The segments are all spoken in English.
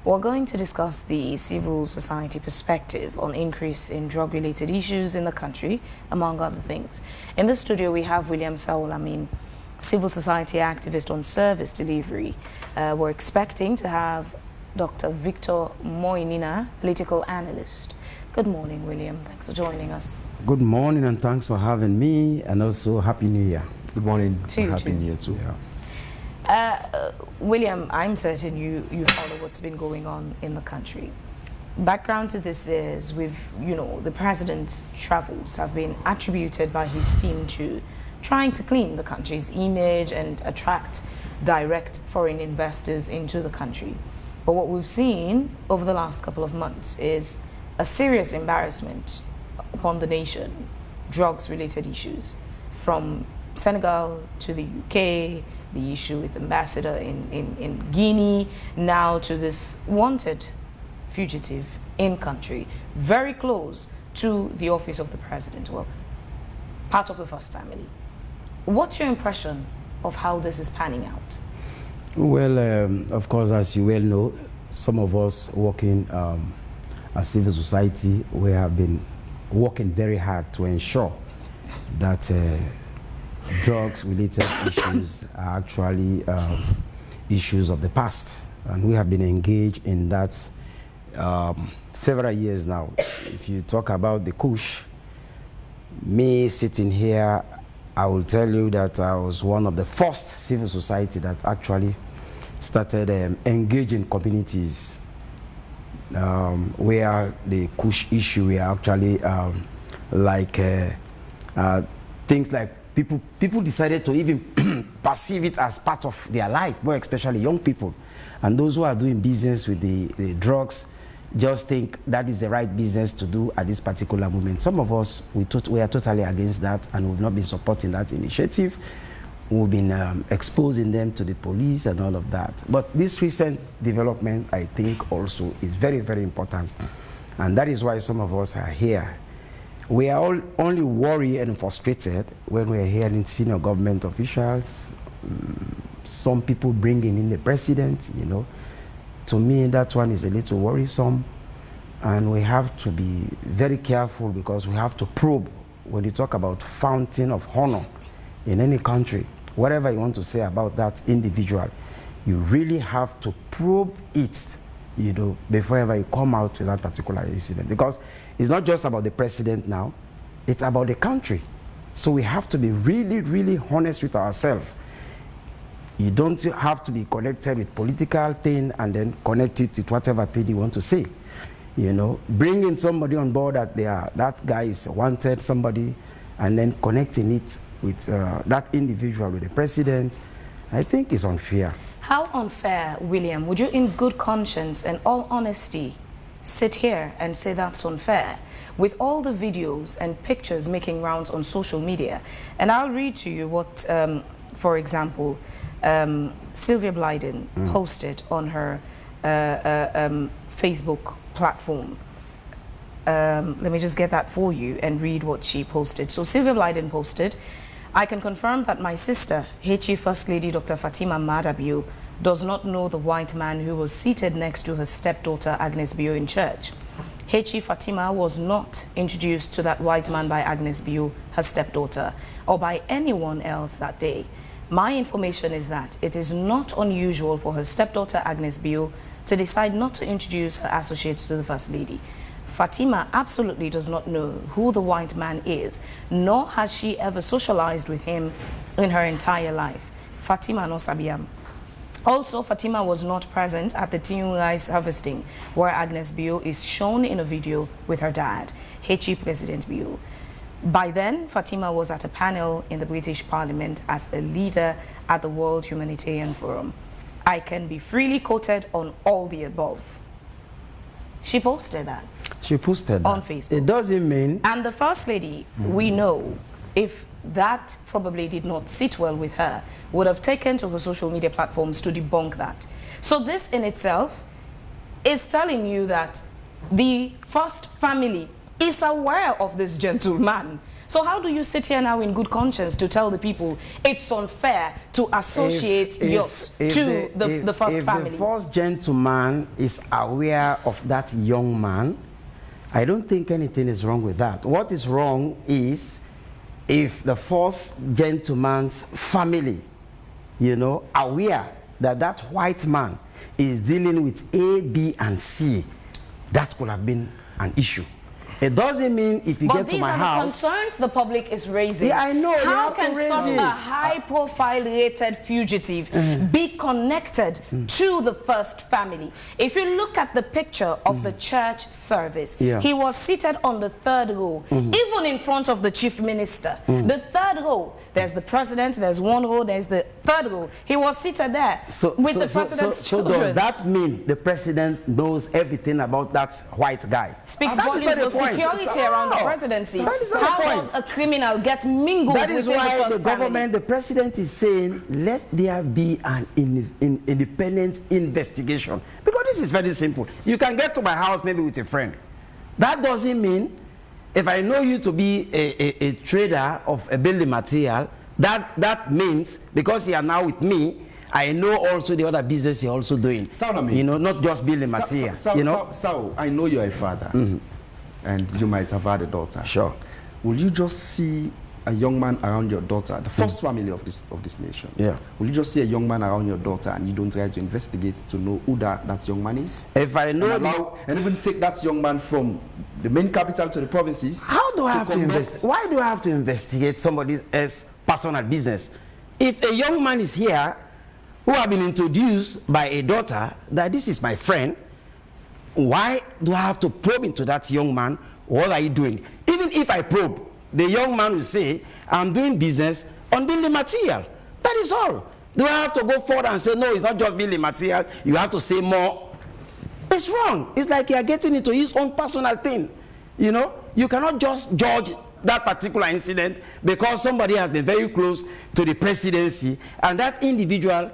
We're going to discuss the civil society perspective on increase in drug-related issues in the country, among other things. In the studio, we have William Saolamin, civil society activist on service delivery. We're expecting to have Dr. Victor Moinina, political analyst. Good morning, William. Thanks for joining us. Good morning, and thanks for having me, and also Happy New Year. Good morning. Happy New Year too. Yeah. William, I'm certain you follow what's been going on in the country. Background to this is the president's travels have been attributed by his team to trying to clean the country's image and attract direct foreign investors into the country. But what we've seen over the last couple of months is a serious embarrassment upon the nation, drugs-related issues, from Senegal to the UK, the issue with ambassador in Guinea, now to this wanted fugitive in country, very close to the office of the president, well, part of the first family. What's your impression of how this is panning out? Well, of course, as you well know, some of us working as civil society, we have been working very hard to ensure that drugs-related issues are actually issues of the past, and we have been engaged in that several years now. If you talk about the Kush, me sitting here, I will tell you that I was one of the first civil society that actually started engaging communities where the Kush issue were actually things like people decided to even perceive it as part of their life, more especially young people. And those who are doing business with the drugs just think that is the right business to do at this particular moment. Some of us, we are totally against that, and we've not been supporting that initiative. We've been exposing them to the police and all of that. But this recent development, I think, also is very, very important. And that is why some of us are here. We are all only worried and frustrated when we are hearing senior government officials, some people bringing in the president, To me, that one is a little worrisome, and we have to be very careful because we have to probe when you talk about fountain of honor in any country. Whatever you want to say about that individual, you really have to probe it, before ever you come out with that particular incident. Because it's not just about the president now, it's about the country. So we have to be really, really honest with ourselves. You don't have to be connected with political thing and then connect it with whatever thing you want to say. Bringing somebody on board that guy is wanted somebody, and then connecting it with that individual with the president, I think is unfair. How unfair, William? Would you, in good conscience and all honesty, sit here and say that's unfair, with all the videos and pictures making rounds on social media? And I'll read to you what, for example, Sylvia Blyden posted on her Facebook platform. Let me just get that for you and read what she posted. So Sylvia Blyden posted, "I can confirm that my sister, Hechi First Lady Dr. Fatima Madabio, does not know the white man who was seated next to her stepdaughter Agnes Bio in church. Hechi Fatima was not introduced to that white man by Agnes Bio, her stepdaughter, or by anyone else that day. My information is that it is not unusual for her stepdaughter Agnes Bio to decide not to introduce her associates to the First Lady. Fatima absolutely does not know who the white man is, nor has she ever socialized with him in her entire life. Fatima no sabiam. Also, Fatima was not present at the Tiun rice harvesting, where Agnes Bio is shown in a video with her dad, Hechi President Bio. By then, Fatima was at a panel in the British Parliament as a leader at the World Humanitarian Forum. I can be freely quoted on all the above." She posted that. She posted that on Facebook. It doesn't mean... And the First Lady, we know, if that probably did not sit well with her, would have taken to her social media platforms to debunk that. So this in itself is telling you that the first family is aware of this gentleman. So how do you sit here now in good conscience to tell the people it's unfair to associate Jos to the first family? If the first gentleman is aware of that young man, I don't think anything is wrong with that. What is wrong is if the first gentleman's family, you know, aware that that white man is dealing with A, B, and C, that could have been an issue. It doesn't mean if you get to my house... But these are the concerns the public is raising. Yeah, I know. How can such a high-profile rated fugitive be connected to the first family? If you look at the picture of the church service, he was seated on the third row, even in front of the chief minister. The third row, there's the president, there's one row, there's the third row. He was seated there with the president's children. So does that mean the president knows everything about that white guy? Speaks volumes of security around the presidency. So how does a criminal get mingled with the first family? That is why the government, the president is saying, let there be an independent investigation. Because this is very simple. You can get to my house maybe with a friend. That doesn't mean, if I know you to be a trader of a building material, that means, because you are now with me, I know also the other business you're also doing. You know, not just building material. So, I know you're a father. And you might have had a daughter. Sure. Will you just see a young man around your daughter, the first family of this nation? Yeah. Will you just see a young man around your daughter and you don't try to investigate to know who that young man is? If I know and even take that young man from the main capital to the provinces. How do I have to investigate? Why do I have to investigate somebody else's personal business? If a young man is here who have been introduced by a daughter that this is my friend, why do I have to probe into that young man? What are you doing? Even if I probe, the young man will say, I'm doing business on building material. That is all. Do I have to go forward and say, no, it's not just building material, you have to say more? It's wrong. It's like you are getting into his own personal thing. You know, you cannot just judge that particular incident because somebody has been very close to the presidency, and that individual,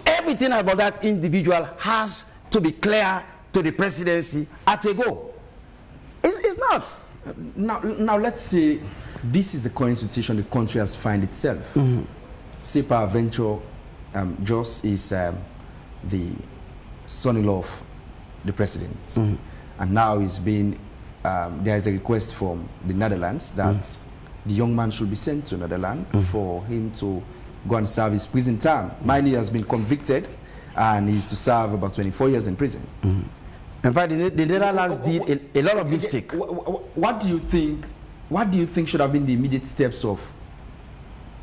everything about that individual has to be clear to the presidency at a go. It's not. Now let's say this is the current situation the country has found itself. Say peradventure, Jos is the son-in-law of the president, and now he's been there is a request from the Netherlands that the young man should be sent to Netherlands for him to go and serve his prison term. Mind, he has been convicted and he's to serve about 24 years in prison. In fact, the Netherlands did a lot of mistake. What do you think should have been the immediate steps of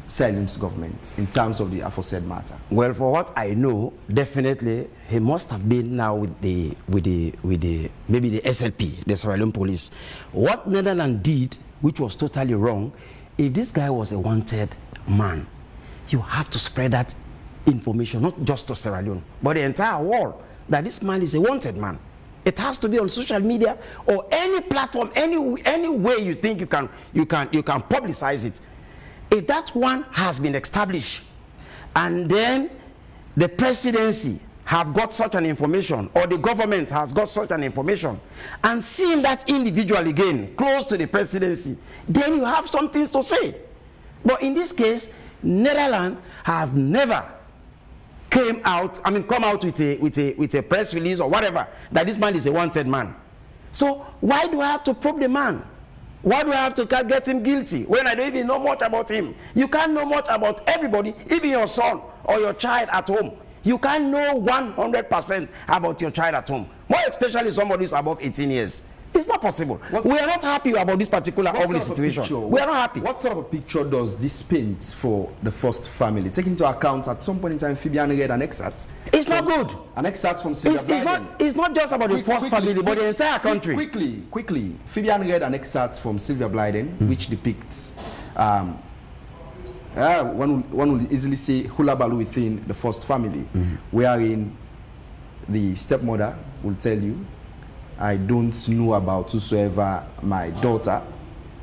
Silence government in terms of the aforesaid matter? Well, for what I know, definitely he must have been now with the maybe the SLP, the Sierra Leone police. What Netherlands did, which was totally wrong, if this guy was a wanted man, you have to spread that information, not just to Sierra Leone, but the entire world, that this man is a wanted man. It has to be on social media or any platform, any way you think you can publicize it. If that one has been established, and then the presidency have got such an information, or the government has got such an information, and seeing that individual again close to the presidency, then you have something to say. But in this case, Netherlands have never come out with a press release or whatever that this man is a wanted man. So why do I have to probe the man? Why do I have to get him guilty when I don't even know much about him? You can't know much about everybody, even your son or your child at home. You can't know 100% about your child at home, more especially somebody who's above 18 years. It's not possible. We are not happy about this particular ugly situation. We are not happy. What sort of a picture does this paint for the first family? Take into account at some point in time, Fabian read an excerpt. It's not good. An excerpt from Sylvia It's not just about the first family, but the entire country. Quickly. Fabian read an excerpt from Sylvia Blyden, which depicts, one will easily say, hulabaloo within the first family, wherein the stepmother will tell you, I don't know about whosoever my daughter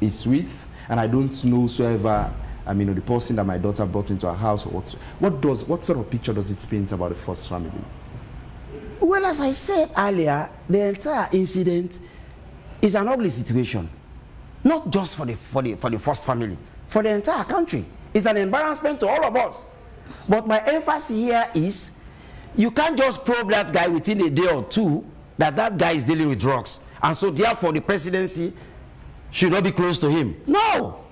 is with, and I don't know whosoever, the person that my daughter brought into our house. Or what sort of picture does it paint about the first family? Well, as I said earlier, the entire incident is an ugly situation. not just for the first family, for the entire country. It's an embarrassment to all of us. But my emphasis here is, you can't just probe that guy within a day or two that that guy is dealing with drugs, and so therefore the presidency should not be close to him. No.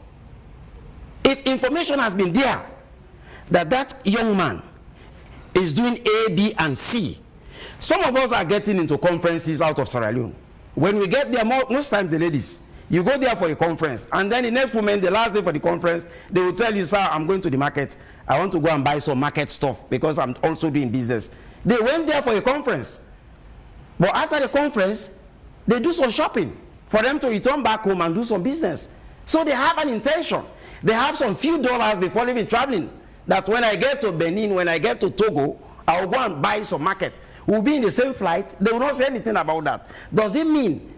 If information has been there that that young man is doing A, B, and C, some of us are getting into conferences out of Sierra Leone. When we get there, most times the ladies, you go there for a conference, and then the next moment, the last day for the conference, they will tell you, sir, I'm going to the market. I want to go and buy some market stuff because I'm also doing business. They went there for a conference. But after the conference, they do some shopping for them to return back home and do some business. So they have an intention. They have some few dollars before leaving traveling. That when I get to Benin, when I get to Togo, I will go and buy some market. We'll be in the same flight. They will not say anything about that. Does it mean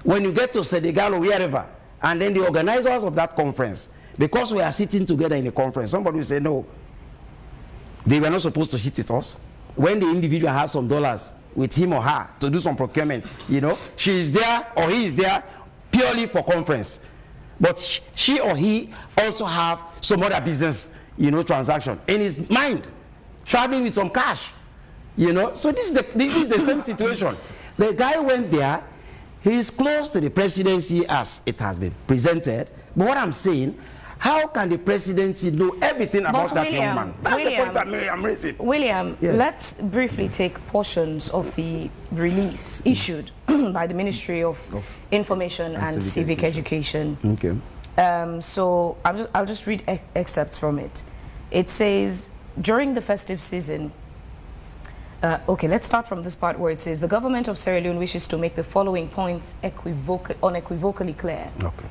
when you get to Senegal or wherever, and then the organizers of that conference, because we are sitting together in a conference, somebody will say, no, they were not supposed to sit with us. When the individual has some dollars with him or her to do some procurement, you know, she is there or he is there purely for conference. But she or he also have some other business, you know, transaction in his mind, traveling with some cash, you know. So this is the same situation. The guy went there. He is close to the presidency as it has been presented. But what I'm saying, how can the presidency know everything about that young man? That's the point that I'm raising. William, yes. Let's briefly take portions of the release issued by the Ministry of Information and Civic Education. Okay. So I'll just read excerpts from it. It says, during the festive season, okay, let's start from this part where it says, the government of Sierra Leone wishes to make the following points unequivocally clear. Okay.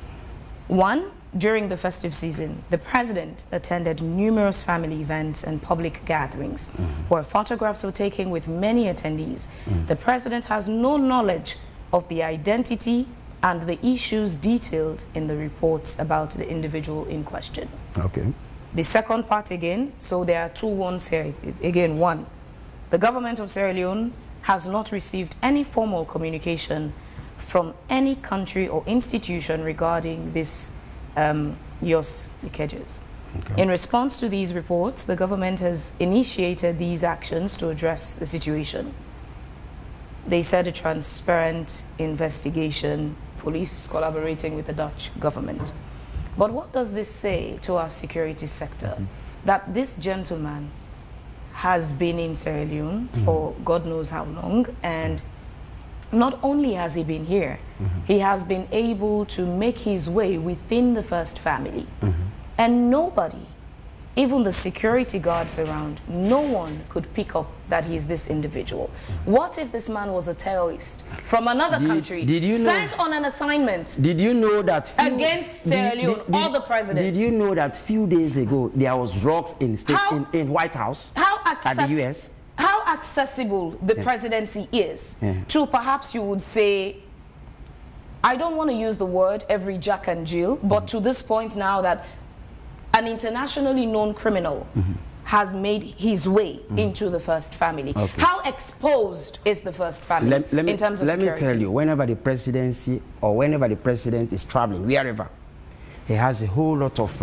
1, during the festive season, the president attended numerous family events and public gatherings where photographs were taken with many attendees. The president has no knowledge of the identity and the issues detailed in the reports about the individual in question. Okay. The second part again, so there are 2 ones here. Again, 1, the government of Sierra Leone has not received any formal communication from any country or institution regarding this Jos Leijdekkers. Okay. In response to these reports, the government has initiated these actions to address the situation. They said a transparent investigation, police collaborating with the Dutch government. But what does this say to our security sector? That this gentleman has been in Sierra Leone for God knows how long, and not only has he been here, he has been able to make his way within the first family. And nobody, even the security guards around, no one could pick up that he is this individual. What if this man was a terrorist from another country, sent on an assignment? Did you know that against Sierra Leone or the president? Did you know that few days ago there was drugs in White House at the US? How accessible the presidency is to, perhaps you would say, I don't want to use the word every Jack and Jill, but to this point now that an internationally known criminal has made his way into the first family. Okay. How exposed is the first family in terms of security? Let me tell you, whenever the presidency or whenever the president is traveling, wherever, he has a whole lot of,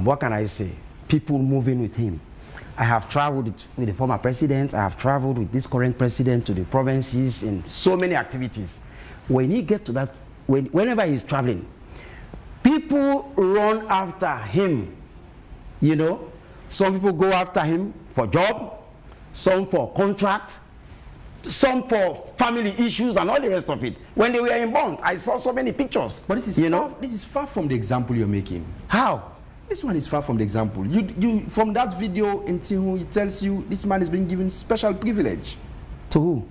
what can I say, people moving with him. I have traveled with the former president. I have traveled with this current president to the provinces in so many activities. When he gets to that, whenever he's traveling, people run after him. You know, some people go after him for job, some for contract, some for family issues and all the rest of it. When they were in bond, I saw so many pictures. But this is far from the example you're making. How? This one is far from the example. You from that video until he tells you this man is being given special privilege. To who?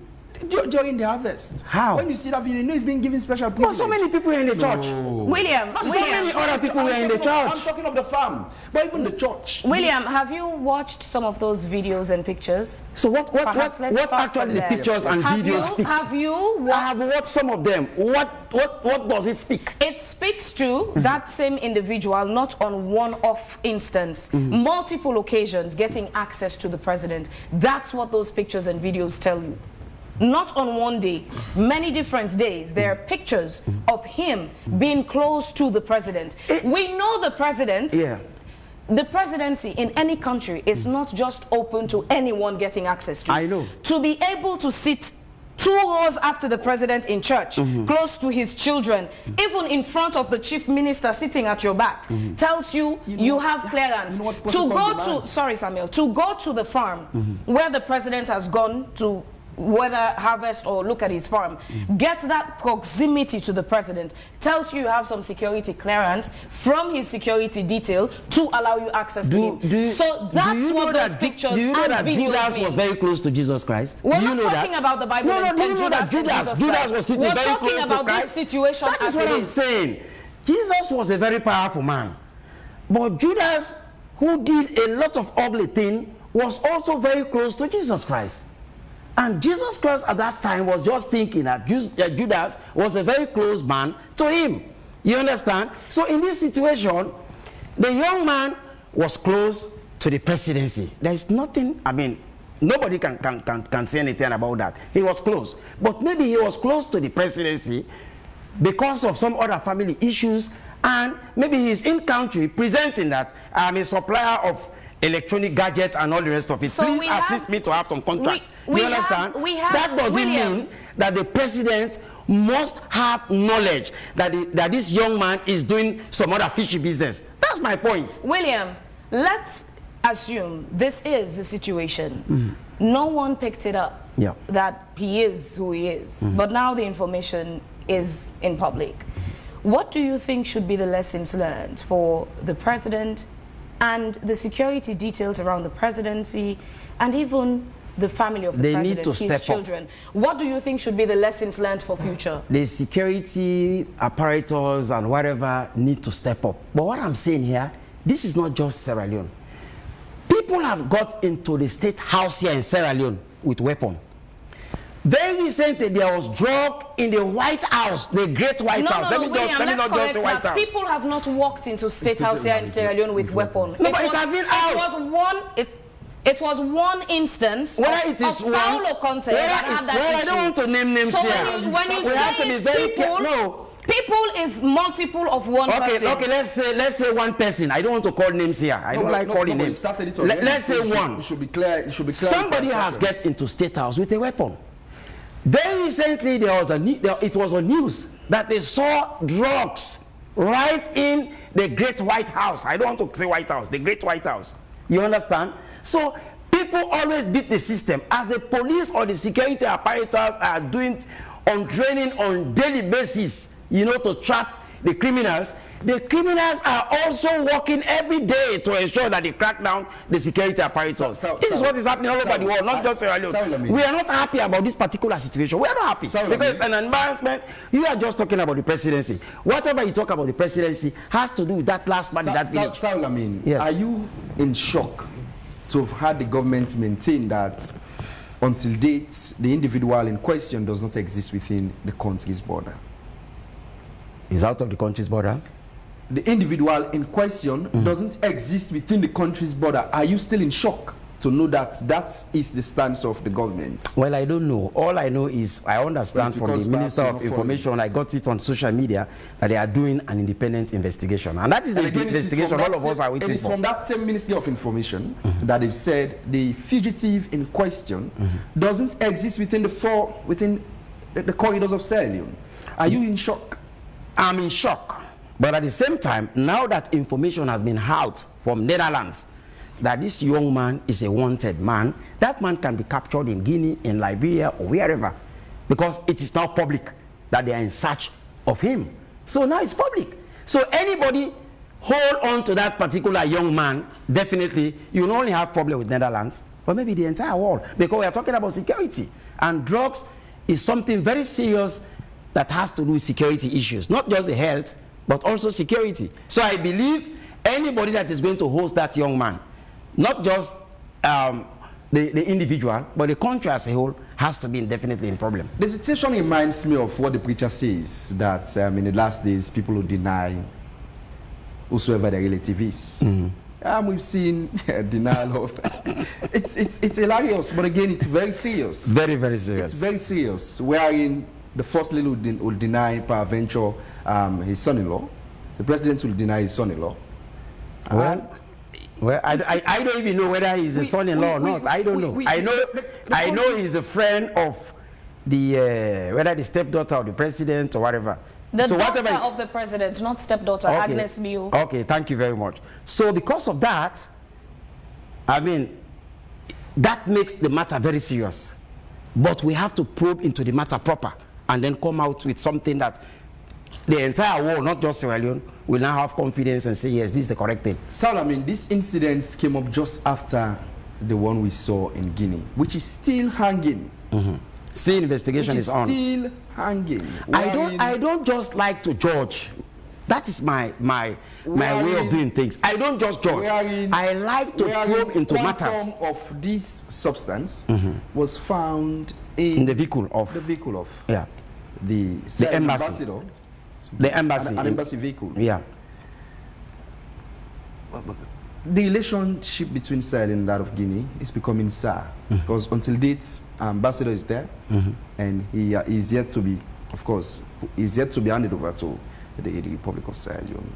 During the harvest. How? When you see that video, you know he's being given special privilege. But so many people are in the church. William, so many other people are in the church. I'm talking of the farm, but even the church. William, have you watched some of those videos and pictures? So what actually the pictures and videos speak? I have watched some of them. What does it speak? It speaks to that same individual, not on one-off instance, multiple occasions getting access to the president. That's what those pictures and videos tell you. Not on one day, many different days. There are pictures of him being close to the president. We know the president. Yeah. The presidency in any country is not just open to anyone getting access to. I know. To be able to sit 2 rows after the president in church, close to his children, even in front of the chief minister sitting at your back, tells you you have clearance. You know to go to, sorry Samuel, to go to the farm where the president has gone to, whether harvest or look at his farm, get that proximity to the president, tells you you have some security clearance from his security detail to allow you access to him. So that's what those pictures and videos mean. Do you know that Judas was very close to Jesus Christ? We're do you not know talking about the Bible. No, do you know that Judas was sitting very close to Christ? We're talking about this situation. That is what I'm saying. Jesus was a very powerful man. But Judas, who did a lot of ugly things, was also very close to Jesus Christ. And Jesus Christ at that time was just thinking that Judas was a very close man to him. You understand? So in this situation, the young man was close to the presidency. There is nothing, I mean, nobody can say anything about that. He was close. But maybe he was close to the presidency because of some other family issues, and maybe he's in country presenting that I'm a supplier of electronic gadgets and all the rest of it. So please assist me to have some contract. We you understand? That doesn't William, mean that the president must have knowledge that this young man is doing some other fishy business. That's my point. William, let's assume this is the situation. No one picked it up that he is who he is, but now the information is in public. What do you think should be the lessons learned for the president and the security details around the presidency and even the family of the president, need to his step children? What do you think should be the lessons learned for future? The security apparatus and whatever need to step up. But what I'm saying here, this is not just Sierra Leone. People have got into the state house here in Sierra Leone with weapons. Very recently, there was drug in the White House, the Great White House. Let me not just the White House. People have not walked into State House here in Sierra Leone with weapons. No, but it has been out. It was one instance of Paulo Conte that had that issue. I don't want to name names here. When you say people is multiple of one person. Okay, let's say one person. I don't want to call names here. I don't like calling names. Let's say one. It should be clear. Somebody has get into State House with a weapon. Very recently, it was on news that they saw drugs right in the Great White House. I don't want to say White House, the Great White House. You understand? So people always beat the system. As the police or the security apparatus are doing on training on daily basis, you know, to trap the criminals are also working every day to ensure that they crack down the security apparatus. This is what is happening all over the world, not just Sierra Leone. We are not happy about this particular situation. We are not happy because it's an embarrassment. You are just talking about the presidency. Whatever you talk about the presidency has to do with that last man in that village. Yes. Are you in shock to have had the government maintain that until date the individual in question does not exist within the country's border? Is out of the country's border? The individual in question doesn't exist within the country's border. Are you still in shock to know that that is the stance of the government? Well, I don't know. All I know is I understand from the Minister of Information, I got it on social media, that they are doing an independent investigation. And that is the investigation all of us are waiting for. It's from that same Ministry of Information that they've said the fugitive in question doesn't exist within the corridors of Sierra Leone. Are you in shock? I'm in shock. But at the same time, now that information has been out from Netherlands that this young man is a wanted man, that man can be captured in Guinea, in Liberia, or wherever, because it is now public that they are in search of him. So now it's public. So anybody hold on to that particular young man, definitely you will not only have problem with Netherlands, but maybe the entire world, because we are talking about security. And drugs is something very serious that has to do with security issues, not just the health, but also security. So I believe anybody that is going to host that young man, not just the individual, but the country as a whole, has to be definitely in problem. The situation reminds me of what the preacher says, that in the last days, people will deny whosoever their relative is. We've seen denial of. It's hilarious, but again, it's very serious. Very, very serious. It's very serious. Wherein the first lady will deny peradventure his son-in-law. The president will deny his son-in-law. Well, I don't even know whether he's a son-in-law or not. I don't know. I know he's a friend of the whether the stepdaughter of the president or whatever. The daughter of the president, not stepdaughter, okay. Agnes Bio. Okay, thank you very much. So because of that, I mean, that makes the matter very serious. But we have to probe into the matter proper and then come out with something that the entire world, not just Sierra Leone, will now have confidence and say, yes, this is the correct thing. Saul, I mean, these incidents came up just after the one we saw in Guinea, which is still hanging. Mm-hmm. Still investigation is on. Still hanging. I don't just like to judge. That is my way of doing things. I don't just judge. I like to probe into matters. Of this substance was found in the vehicle of the embassy. Ambassador. The embassy. An embassy vehicle. Yeah. The relationship between Sierra Leone and that of Guinea is becoming sour because until date, ambassador is there, and he is yet to be, of course, is yet to be handed over to the Republic of Sierra Leone.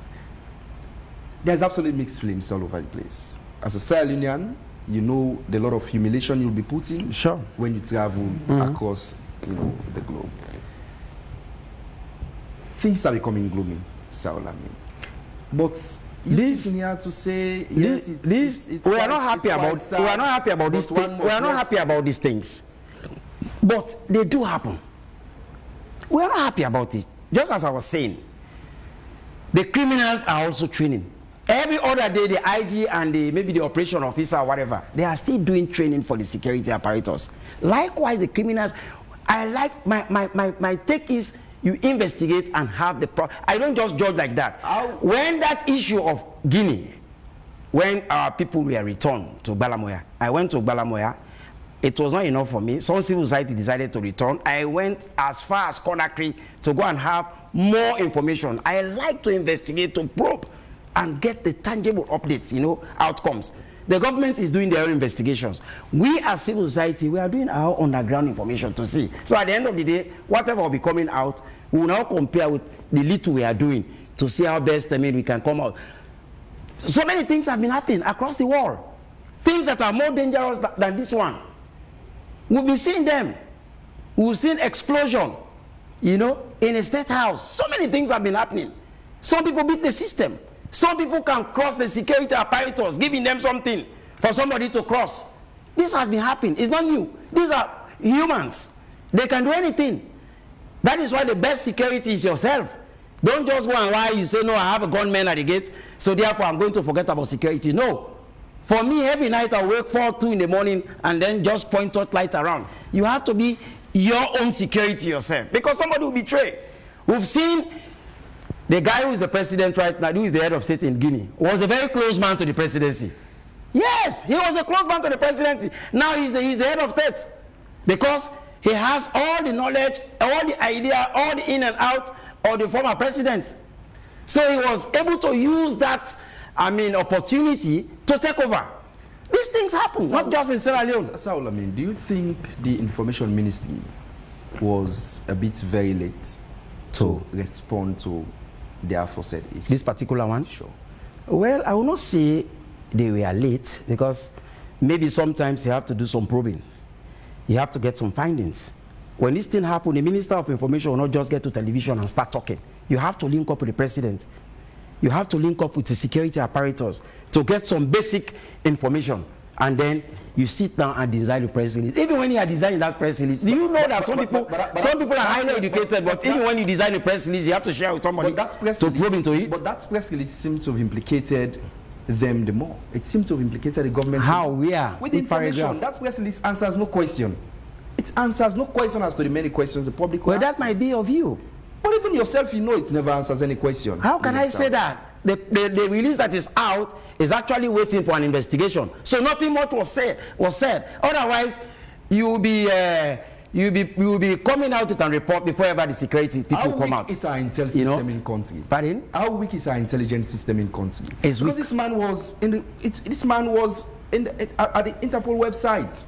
There's absolutely mixed feelings all over the place. As a Sierra Leonean, you know the lot of humiliation you'll be put in when you travel across, the globe. Things are becoming gloomy, Saul. But this here to say yes, we are not happy about these things. We are not happy about these things, but they do happen. We are not happy about it. Just as I was saying, the criminals are also training. Every other day, the IG and maybe the operation officer or whatever, they are still doing training for the security apparatus. Likewise, the criminals. I like my take is, you investigate and have the I don't just judge like that. When that issue of Guinea, when our people were returned to Balamoya, I went to Balamoya. It was not enough for me. Some civil society decided to return. I went as far as Conakry to go and have more information. I like to investigate, to probe, and get the tangible updates, outcomes. The government is doing their own investigations. We as civil society, we are doing our underground information to see. So at the end of the day, whatever will be coming out, we will now compare with the little we are doing to see how best we can come out. So many things have been happening across the world. Things that are more dangerous than this one. We've been seeing them. We've seen explosion, in a state house. So many things have been happening. Some people beat the system. Some people can cross the security apparatus, giving them something for somebody to cross. This has been happening. It's not new. These are humans. They can do anything. That is why the best security is yourself. Don't just go and lie. You say, no, I have a gunman at the gate, so therefore I'm going to forget about security. No. For me, every night I wake 4:02 in the morning and then just point torchlight around. You have to be your own security yourself, because somebody will betray. We've seen the guy who is the president right now, who is the head of state in Guinea, was a very close man to the presidency. Yes, he was a close man to the presidency. Now he's the head of state, because he has all the knowledge, all the idea, all the in and out of the former president. So he was able to use that, opportunity to take over. These things happen, not just in Sierra Leone. Saul, do you think the information ministry was a bit very late to respond to the aforesaid issue? This particular one? Sure. Well, I will not say they were late, because maybe sometimes you have to do some probing. You have to get some findings. When this thing happened, the Minister of Information will not just get to television and start talking. You have to link up with the president. You have to link up with the security apparatus to get some basic information. And then you sit down and design the press release. Even when you are designing that press release, do you know that some people are highly educated, but even when you design a press release, you have to share with somebody to probe into it? But that press release seems to have implicated them the more. It seems to have implicated the government. How? Where? With information. Paragraph? That press release answers no question. It answers no question as to the many questions the public will ask. That might be of you. But even yourself, it never answers any question. How can I say that? The release that is out is actually waiting for an investigation. So nothing much was said. Otherwise, you will be you will be coming out with a report before ever the security people come out. How weak is our intel system in country? Pardon? How weak is our intelligence system in country? It's because weak. this man was at the Interpol website.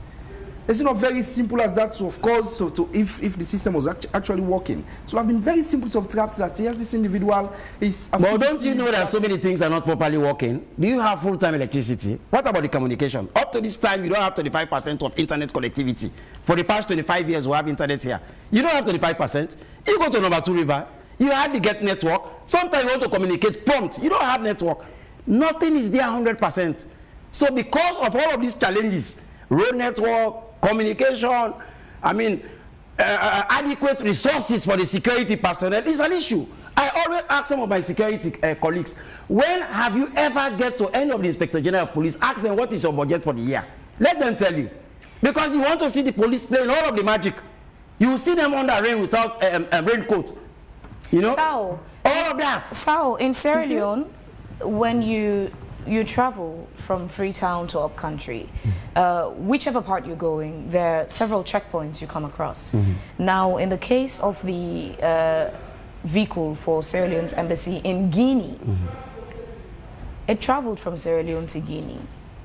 It's not very simple as that. So of course, if the system was actually working, so I've been very simple to have trapped that. Yes, this individual is. But don't you know that so many things are not properly working? Do you have full-time electricity? What about the communication? Up to this time, you don't have 25% of internet connectivity. For the past 25 years, we have internet here. You don't have 25%. You go to number 2 river, you hardly get network. Sometimes you want to communicate prompt. You don't have network. Nothing is there 100%. So because of all of these challenges, road network, communication, adequate resources for the security personnel is an issue. I always ask some of my security colleagues, when have you ever get to any of the Inspector General of Police, ask them what is your budget for the year. Let them tell you. Because you want to see the police playing all of the magic. You will see them under rain without a raincoat. You know? So, all of that. So, in Sierra Leone, when you travel from Freetown to upcountry, whichever part you're going, there are several checkpoints you come across. Now, in the case of the vehicle for Sierra Leone's embassy in Guinea, it traveled from Sierra Leone to Guinea,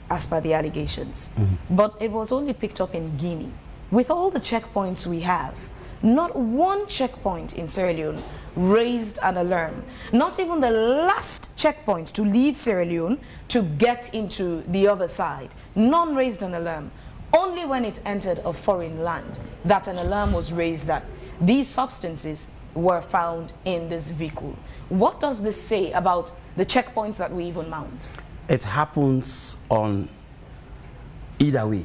as per the allegations. But it was only picked up in Guinea. With all the checkpoints we have, not one checkpoint in Sierra Leone raised an alarm. Not even the last checkpoint to leave Sierra Leone to get into the other side. None raised an alarm. Only when it entered a foreign land that an alarm was raised that these substances were found in this vehicle. What does this say about the checkpoints that we even mount? It happens on either way.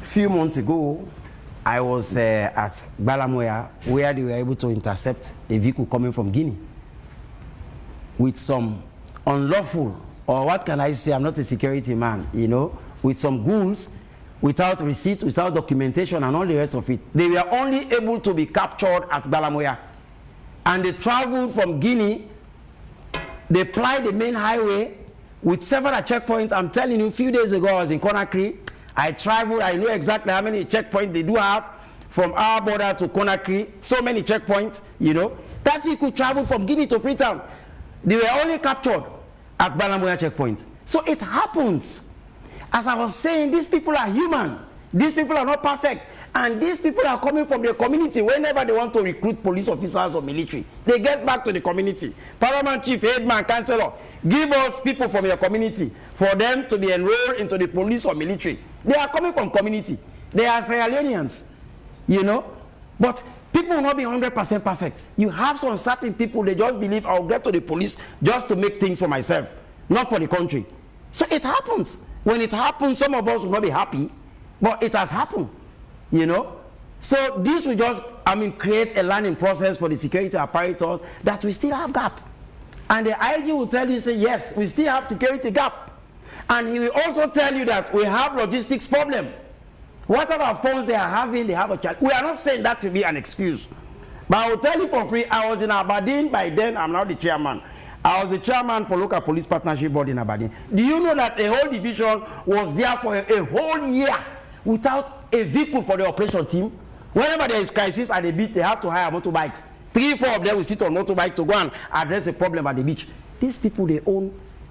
A few months ago, I was at Balamoya, where they were able to intercept a vehicle coming from Guinea with some unlawful, or what can I say, I'm not a security man, you know, with some goods, without receipt, without documentation and all the rest of it. They were only able to be captured at Balamoya. And they traveled from Guinea, they plied the main highway with several checkpoints. I'm telling you, a few days ago I was in Conakry. I traveled, I know exactly how many checkpoints they do have from our border to Conakry. So many checkpoints, you know. That we could travel from Guinea to Freetown. They were only captured at Balamoya checkpoint. So it happens. As I was saying, these people are human. These people are not perfect. And these people are coming from the community. Whenever they want to recruit police officers or military, they get back to the community. Paramount chief, headman, councillor, give us people from your community for them to be enrolled into the police or military. They are coming from community. They are Sierra Leoneans, you know. But people will not be 100% perfect. You have some certain people, they just believe I'll get to the police just to make things for myself, not for the country. So it happens. When it happens, some of us will not be happy, but it has happened, you know. So this will just, create a learning process for the security apparatus that we still have gap. And the IG will tell you, say, yes, we still have security gap. And he will also tell you that we have logistics problem. Whatever funds they are having, they have a challenge. We are not saying that to be an excuse. But I will tell you for free, I was in Aberdeen. By then, I'm now the chairman. I was the chairman for local police partnership board in Aberdeen. Do you know that a whole division was there for a whole year without a vehicle for the operation team? Whenever there is crisis at the beach, they have to hire motorbikes. 3-4 of them will sit on motorbike to go and address the problem at the beach. These people,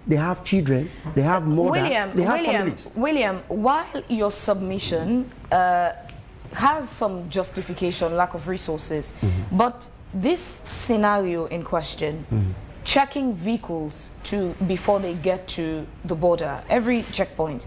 they have children, they have mother, they have families. William, while your submission has some justification, lack of resources, but this scenario in question, checking vehicles before they get to the border, every checkpoint,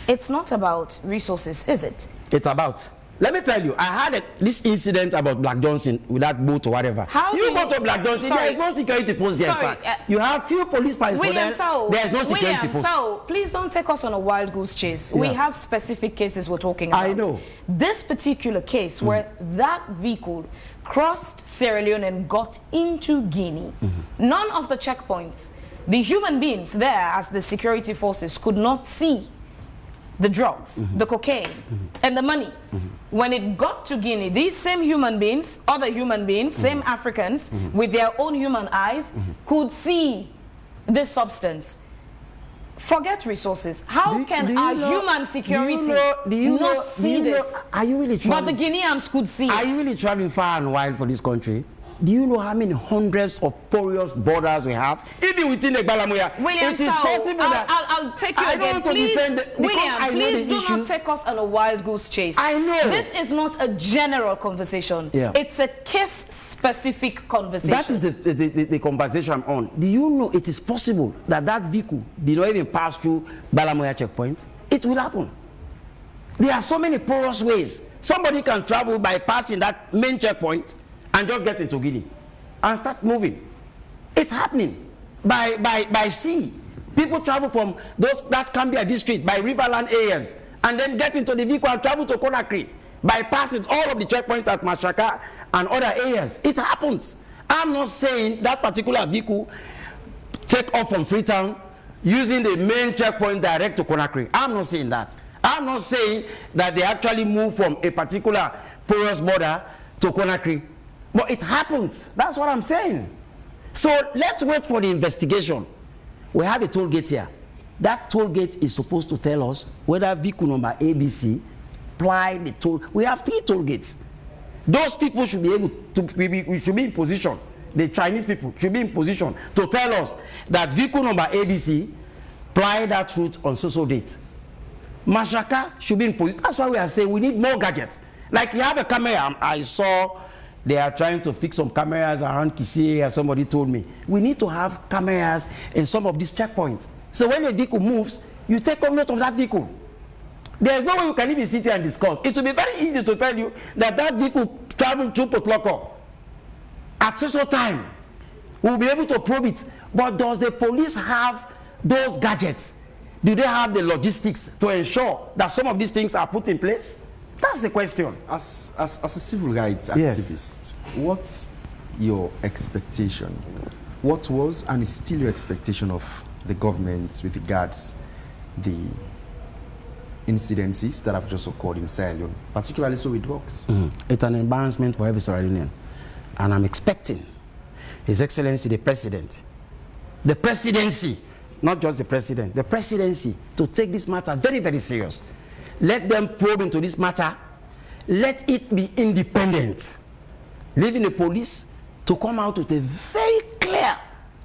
it's not about resources, is it? It's about. Let me tell you, I had this incident about Black Johnson with that boat or whatever. You go to Black Johnson, there is no security post there. You have few police personnel, there is no security post. So please don't take us on a wild goose chase. We have specific cases we're talking about. I know. This particular case where that vehicle crossed Sierra Leone and got into Guinea, none of the checkpoints, the human beings there as the security forces could not see the drugs, the cocaine, and the money. When it got to Guinea, these same human beings, other human beings, same Africans, with their own human eyes, could see this substance. Forget resources. How can our human security not see this? Are you really traveling? But the Guineans could see it. Are you really traveling far and wide for this country? Do you know how many hundreds of porous borders we have? Even within the Balamuya. William, it is possible that I'll take you I again. don't want Please, to defend William, please do not take us on a wild goose chase. I know. This is not a general conversation. Yeah. It's a case-specific conversation. That is the conversation I'm on. Do you know it is possible that that vehicle did not even pass through Balamuya checkpoint? It will happen. There are so many porous ways. Somebody can travel by passing that main checkpoint and just get into Guinea and start moving. It's happening by sea. People travel from that Cambia district by riverland areas and then get into the vehicle and travel to Conakry, bypassing all of the checkpoints at Mashaka and other areas. It happens. I'm not saying that particular vehicle take off from Freetown using the main checkpoint direct to Conakry. I'm not saying that. I'm not saying that they actually move from a particular porous border to Conakry. But it happens. That's what I'm saying. So let's wait for the investigation. We have a toll gate here. That toll gate is supposed to tell us whether vehicle number ABC apply the toll. We have 3 toll gates. Those people should be able to we should be in position. The Chinese people should be in position to tell us that vehicle number ABC apply that route on so date. Mashaka should be in position. That's why we are saying we need more gadgets. Like you have a camera. I saw they are trying to fix some cameras around Kisi area. Somebody told me we need to have cameras in some of these checkpoints. So when a vehicle moves, you take note of that vehicle. There is no way you can even sit here and discuss. It will be very easy to tell you that that vehicle traveled through Potloko at social time. We'll be able to probe it. But does the police have those gadgets? Do they have the logistics to ensure that some of these things are put in place? That's the question. As a civil rights activist, what's your expectation? What was and is still your expectation of the government with regards the incidences that have just occurred in Sierra Leone, particularly so with drugs? It's an embarrassment for every Sierra Leonean. And I'm expecting His Excellency the President, the presidency, not just the president, the presidency, to take this matter very, very serious. Let them probe into this matter. Let it be independent. Leaving the police to come out with a very clear.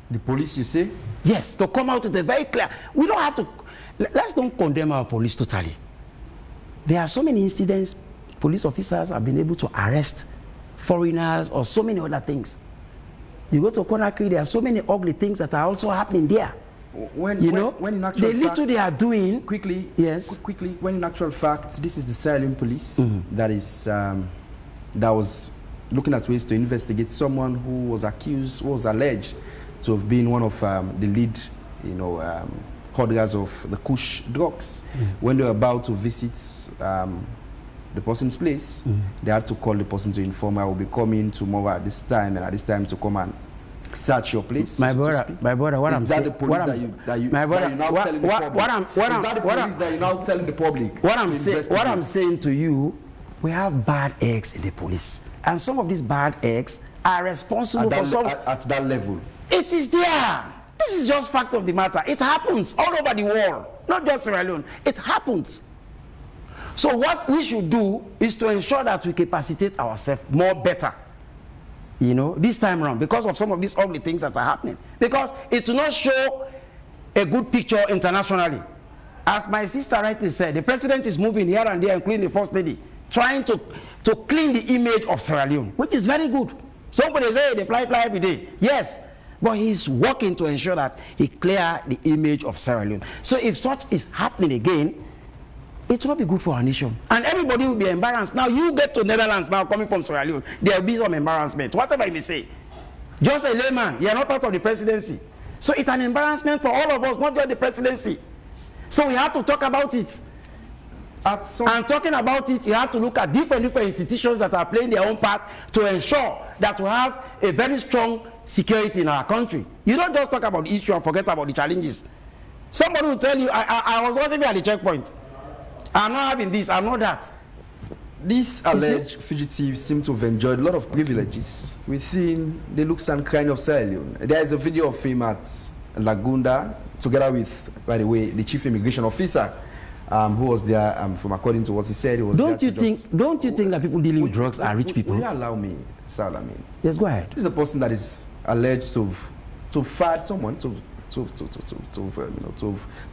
The police, you say? Yes, to come out with a very clear. We don't have to. Let's don't condemn our police totally. There are so many incidents. Police officers have been able to arrest foreigners or so many other things. You go to Conakry, there are so many ugly things that are also happening there. When in actual fact, little they are doing quickly, when in actual fact this is the Sierra Leone police that is that was looking at ways to investigate someone who was accused, who was alleged to have been one of the lead, holders of the Kush drugs. When they were about to visit the person's place, they had to call the person to inform, I will be coming tomorrow at this time and at this time to come and search your place. My brother, what I'm saying, what I'm saying to you, we have bad eggs in the police, and some of these bad eggs are responsible for some. At that level, it is there. This is just fact of the matter. It happens all over the world, not just Sierra Leone. It happens. So what we should do is to ensure that we capacitate ourselves more better. This time around, because of some of these ugly things that are happening. Because it will not show a good picture internationally. As my sister rightly said, the president is moving here and there, including the first lady, trying to clean the image of Sierra Leone, which is very good. Somebody say they fly every day. Yes, but he's working to ensure that he clear the image of Sierra Leone. So if such is happening again, it will not be good for our nation. And everybody will be embarrassed. Now you get to Netherlands now coming from Sierra Leone, there will be some embarrassment, whatever you may say. Just a layman, you are not part of the presidency. So it's an embarrassment for all of us, not just the presidency. So we have to talk about it. And talking about it, you have to look at different institutions that are playing their own part to ensure that we have a very strong security in our country. You don't just talk about the issue and forget about the challenges. Somebody will tell you, I was not even at the checkpoint. I'm not having this, I'm not that. These alleged fugitives seem to have enjoyed a lot of privileges within the looks and kind of Sierra Leone. There is a video of him at Lagunda, together with, by the way, the chief immigration officer, who was there, from according to what he said, he was don't you think that people dealing with drugs are rich people? Will you allow me, Salamin? Yes, go ahead. This is a person that is alleged to have fired someone, to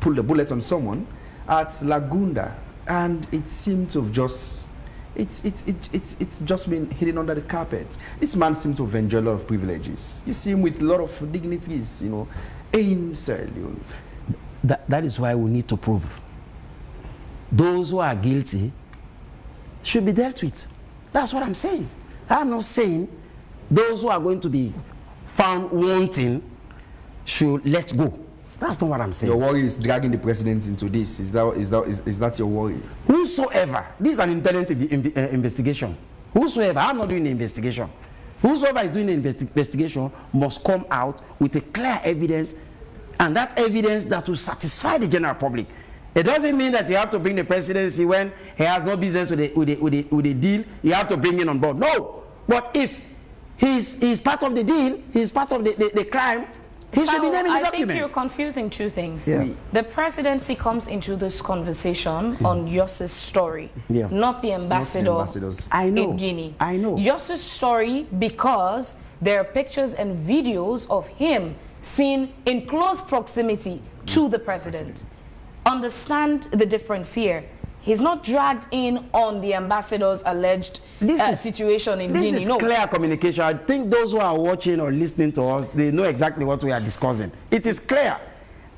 pull the bullets on someone at Lagunda, and it seemed to have just it's just been hidden under the carpet. This man seems to have enjoyed a lot of privileges. You see him with a lot of dignities, in Sierra Leone. That is why we need to prove. Those who are guilty should be dealt with. That's what I'm saying. I'm not saying those who are going to be found wanting should let go. That's not what I'm saying. Your worry is dragging the president into this. Is that your worry? Whosoever, this is an independent investigation. Whosoever, I'm not doing the investigation. Whosoever is doing the investigation must come out with a clear evidence, and that evidence that will satisfy the general public. It doesn't mean that you have to bring the presidency when he has no business with a deal. You have to bring him on board. No. But if he's part of the deal, he's part of the crime, he should be named in the document. I think you're confusing two things. Yeah. The presidency comes into this conversation on Jos's story, not the ambassadors in Guinea. I know. Jos's story, because there are pictures and videos of him seen in close proximity to the president. Understand the difference here. He's not dragged in on the ambassador's alleged situation in Guinea. This is clear communication. I think those who are watching or listening to us, they know exactly what we are discussing. It is clear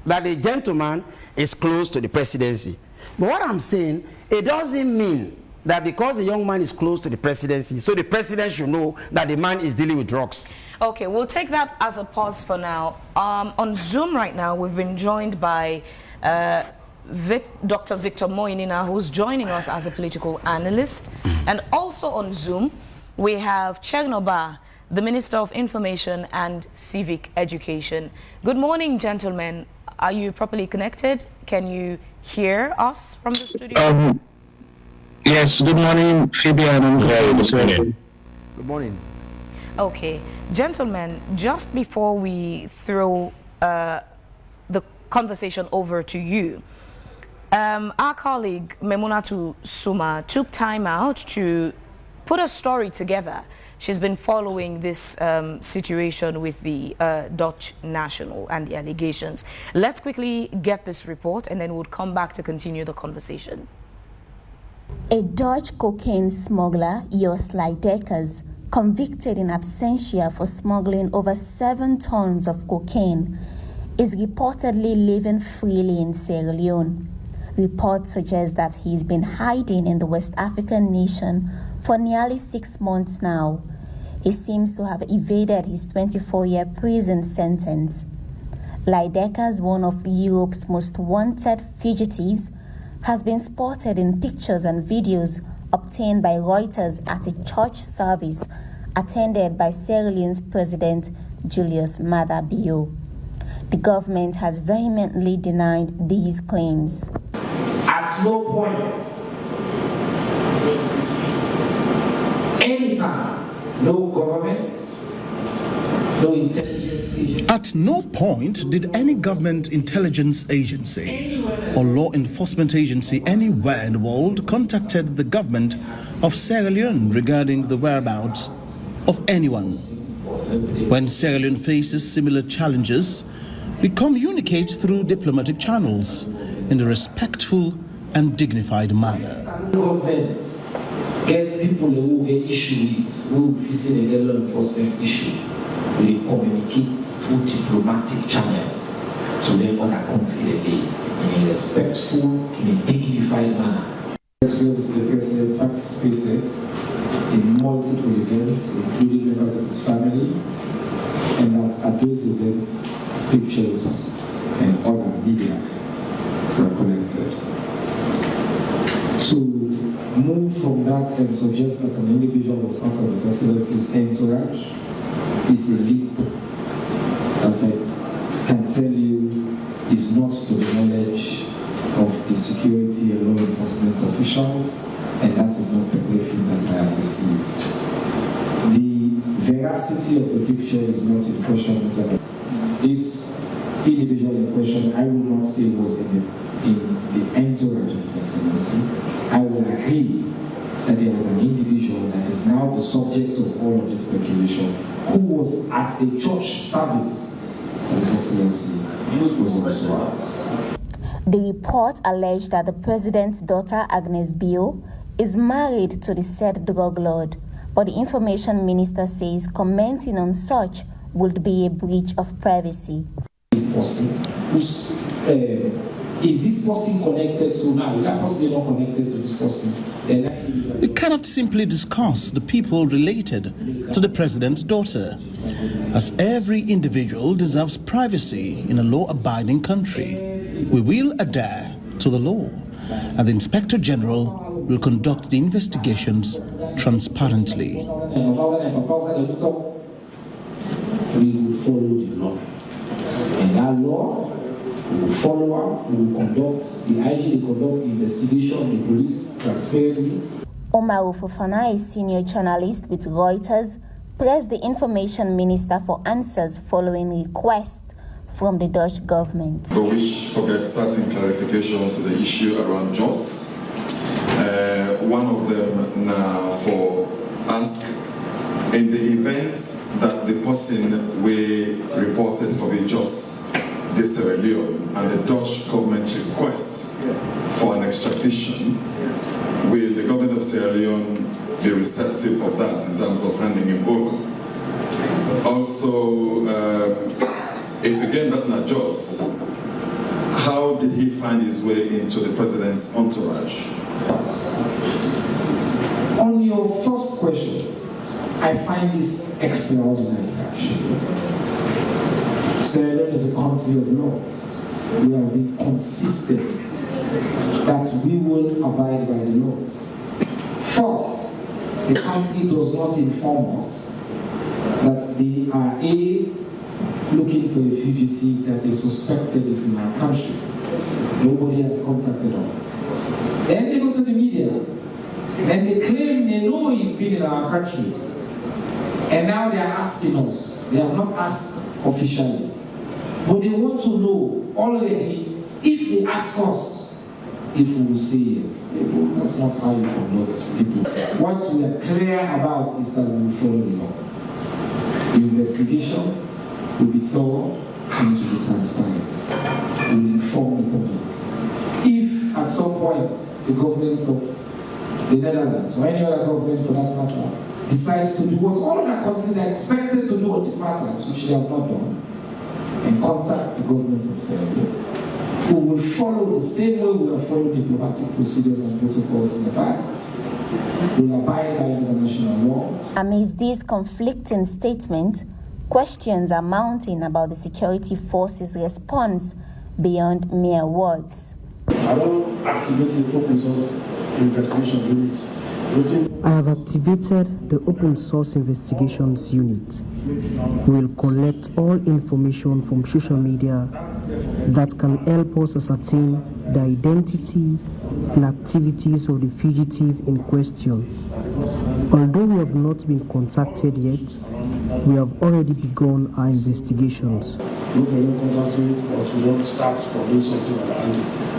that the gentleman is close to the presidency. But what I'm saying, it doesn't mean that because the young man is close to the presidency, so the president should know that the man is dealing with drugs. Okay, we'll take that as a pause for now. On Zoom right now, we've been joined by Dr. Victor Moinina, who's joining us as a political analyst. And also on Zoom, we have Chernor, the Minister of Information and Civic Education. Good morning, gentlemen. Are you properly connected? Can you hear us from the studio? Yes, good morning, Phoebe and Good morning. Okay. Gentlemen, just before we throw the conversation over to you, our colleague Memunatu Suma took time out to put a story together. She's been following this situation with the Dutch national and the allegations. Let's quickly get this report and then we'll come back to continue the conversation. A Dutch cocaine smuggler, Jos Leijdekkers, convicted in absentia for smuggling over 7 tons of cocaine, is reportedly living freely in Sierra Leone. Reports suggest that he's been hiding in the West African nation for nearly 6 months now. He seems to have evaded his 24-year prison sentence. Leijdekkers, one of Europe's most wanted fugitives, has been spotted in pictures and videos obtained by Reuters at a church service attended by Sierra Leone's President Julius Maada Bio. The government has vehemently denied these claims. At no point, anytime, no government, no intelligence agency. At no point did any government intelligence agency or law enforcement agency anywhere in the world contacted the government of Sierra Leone regarding the whereabouts of anyone. When Sierra Leone faces similar challenges, we communicate through diplomatic channels in a respectful and dignified manner. Government gets people who get issue with, who facing a law enforcement issue, we communicate through diplomatic channels to let other countries in a respectful, in a dignified manner. The president participated in multiple events, including members of his family, and that at those events, pictures and other media were collected. To move from that and suggest that an individual was part of the Excellency's entourage is a leap that I can tell you is not to the knowledge of the security and law enforcement officials, and that is not the briefing that I have received. The veracity of the picture is not in question. This question I will not say was in the entourage of His Excellency. I will agree that there was an individual that is now the subject of all of this speculation who was at a church service of His Excellency was also ours. The report alleged that the president's daughter, Agnes Bio, is married to the said drug lord, but the information minister says commenting on such would be a breach of privacy. This person, is this person connected to now? That person is not connected to this person. We cannot simply discuss the people related to the president's daughter, as every individual deserves privacy in a law-abiding country. We will adhere to the law, and the Inspector General will conduct the investigations transparently. We will follow the law, and that law we will follow up. We will conduct the IG, they conduct the investigation, the police transparently. Omar Fofana, a senior journalist with Reuters, pressed the information minister for answers following requests from the Dutch government. But we forget certain clarifications to the issue around Jos. One of them now for ask in the event that the person we reported for the Jos de Sierra Leone and the Dutch government request for an extradition, will the government of Sierra Leone be receptive of that in terms of handing him over? Also, if again that's not Jos, how did he find his way into the president's entourage? On your first question, I find this extraordinary actually. Sierra Leone is a country of laws. We have been consistent that we will abide by the laws. First, the country does not inform us that they are looking for a fugitive that they suspected is in our country. Nobody has contacted us. Then they go to the media, then they claim they know he's been in our country. And now they are asking us. They have not asked officially. But they want to know already if they ask us if we will say yes. That's not how you conduct people. What we are clear about is that we will follow the law. The investigation will be thorough and it will be transparent. We will inform the public. If at some point the government of the Netherlands or any other government for that matter decides to do what all other countries are expected to do on these matters, which they have not done, and contact the government of Sierra Leone, we will follow the same way we have followed diplomatic procedures and protocols in the past. We will abide by international law. Amidst these conflicting statements, questions are mounting about the security forces' response beyond mere words. I don't activate the open source investigation unit. I have activated the Open Source Investigations Unit. We will collect all information from social media that can help us ascertain the identity and activities of the fugitive in question. Although we have not been contacted yet, we have already begun our investigations.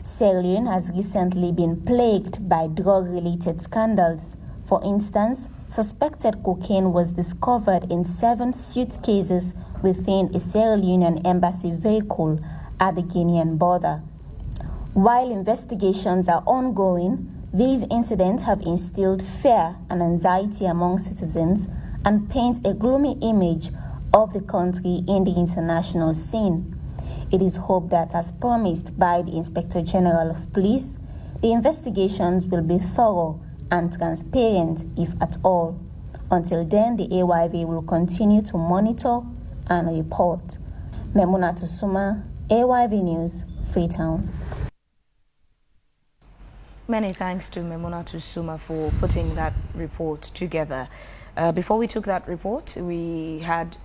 Sierra Leone has recently been plagued by drug-related scandals. For instance, suspected cocaine was discovered in 7 suitcases within a Sierra Leonean embassy vehicle at the Guinean border. While investigations are ongoing, these incidents have instilled fear and anxiety among citizens and paint a gloomy image of the country in the international scene. It is hoped that, as promised by the Inspector General of Police, the investigations will be thorough and transparent, if at all. Until then, the AYV will continue to monitor and report. Memuna Tusuma, AYV News, Freetown. Many thanks to Memuna Tusuma for putting that report together. Before we took that report, we had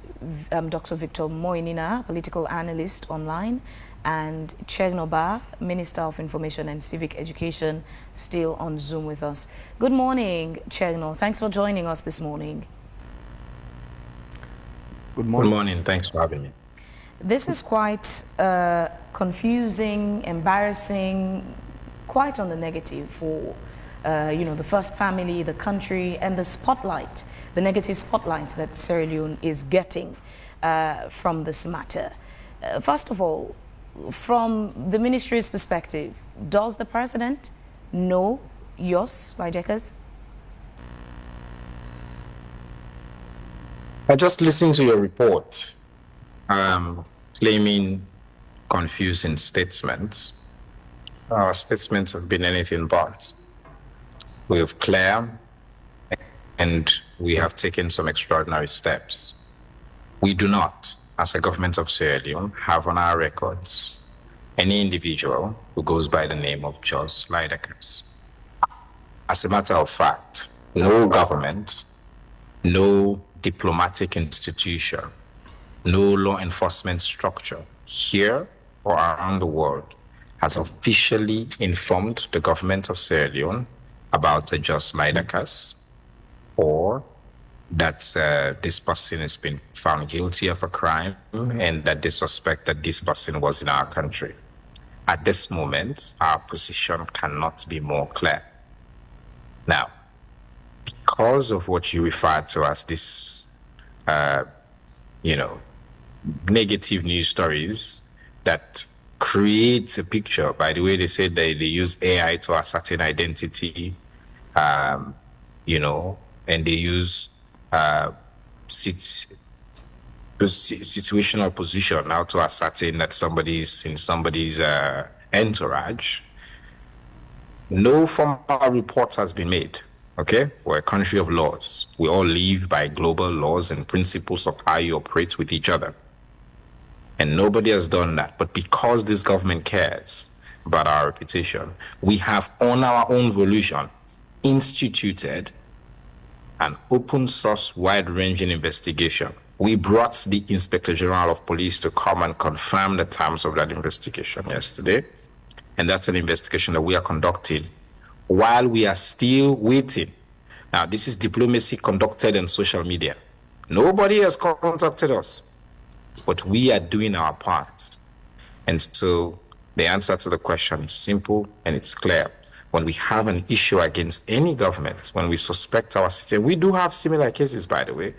Dr. Victor Moinina, political analyst, online, and Chernor, Minister of Information and Civic Education, still on Zoom with us. Good morning, Chernor. Thanks for joining us this morning. Good morning. Good morning. Thanks for having me. This is quite confusing, embarrassing, quite on the negative for the first family, the country, and the spotlight, the negative spotlight that Sierra Leone is getting from this matter. First of all, from the ministry's perspective, does the president know Jos Leijdekkers? I just listened to your report claiming confusing statements. Our statements have been anything but. We have clear and we have taken some extraordinary steps. We do not, as a government of Sierra Leone, have on our records any individual who goes by the name of Jos Leijdekkers. As a matter of fact, no government, no diplomatic institution, no law enforcement structure here or around the world has officially informed the government of Sierra Leone about Jos Leijdekkers, or that this person has been found guilty of a crime and that they suspect that this person was in our country. At this moment, our position cannot be more clear. Now, because of what you refer to as this, negative news stories that create a picture, by the way, they said they use AI to ascertain identity, and they use situational position now to ascertain that somebody's in somebody's entourage. No formal report has been made. Okay, we're a country of laws. We all live by global laws and principles of how you operate with each other. And nobody has done that. But because this government cares about our reputation, we have, on our own volition, instituted an open source, wide-ranging investigation. We brought the Inspector General of Police to come and confirm the terms of that investigation yesterday. And that's an investigation that we are conducting while we are still waiting. Now, this is diplomacy conducted on social media. Nobody has contacted us, but we are doing our part. And so the answer to the question is simple and it's clear. When we have an issue against any government, when we suspect our citizen, we do have similar cases, by the way.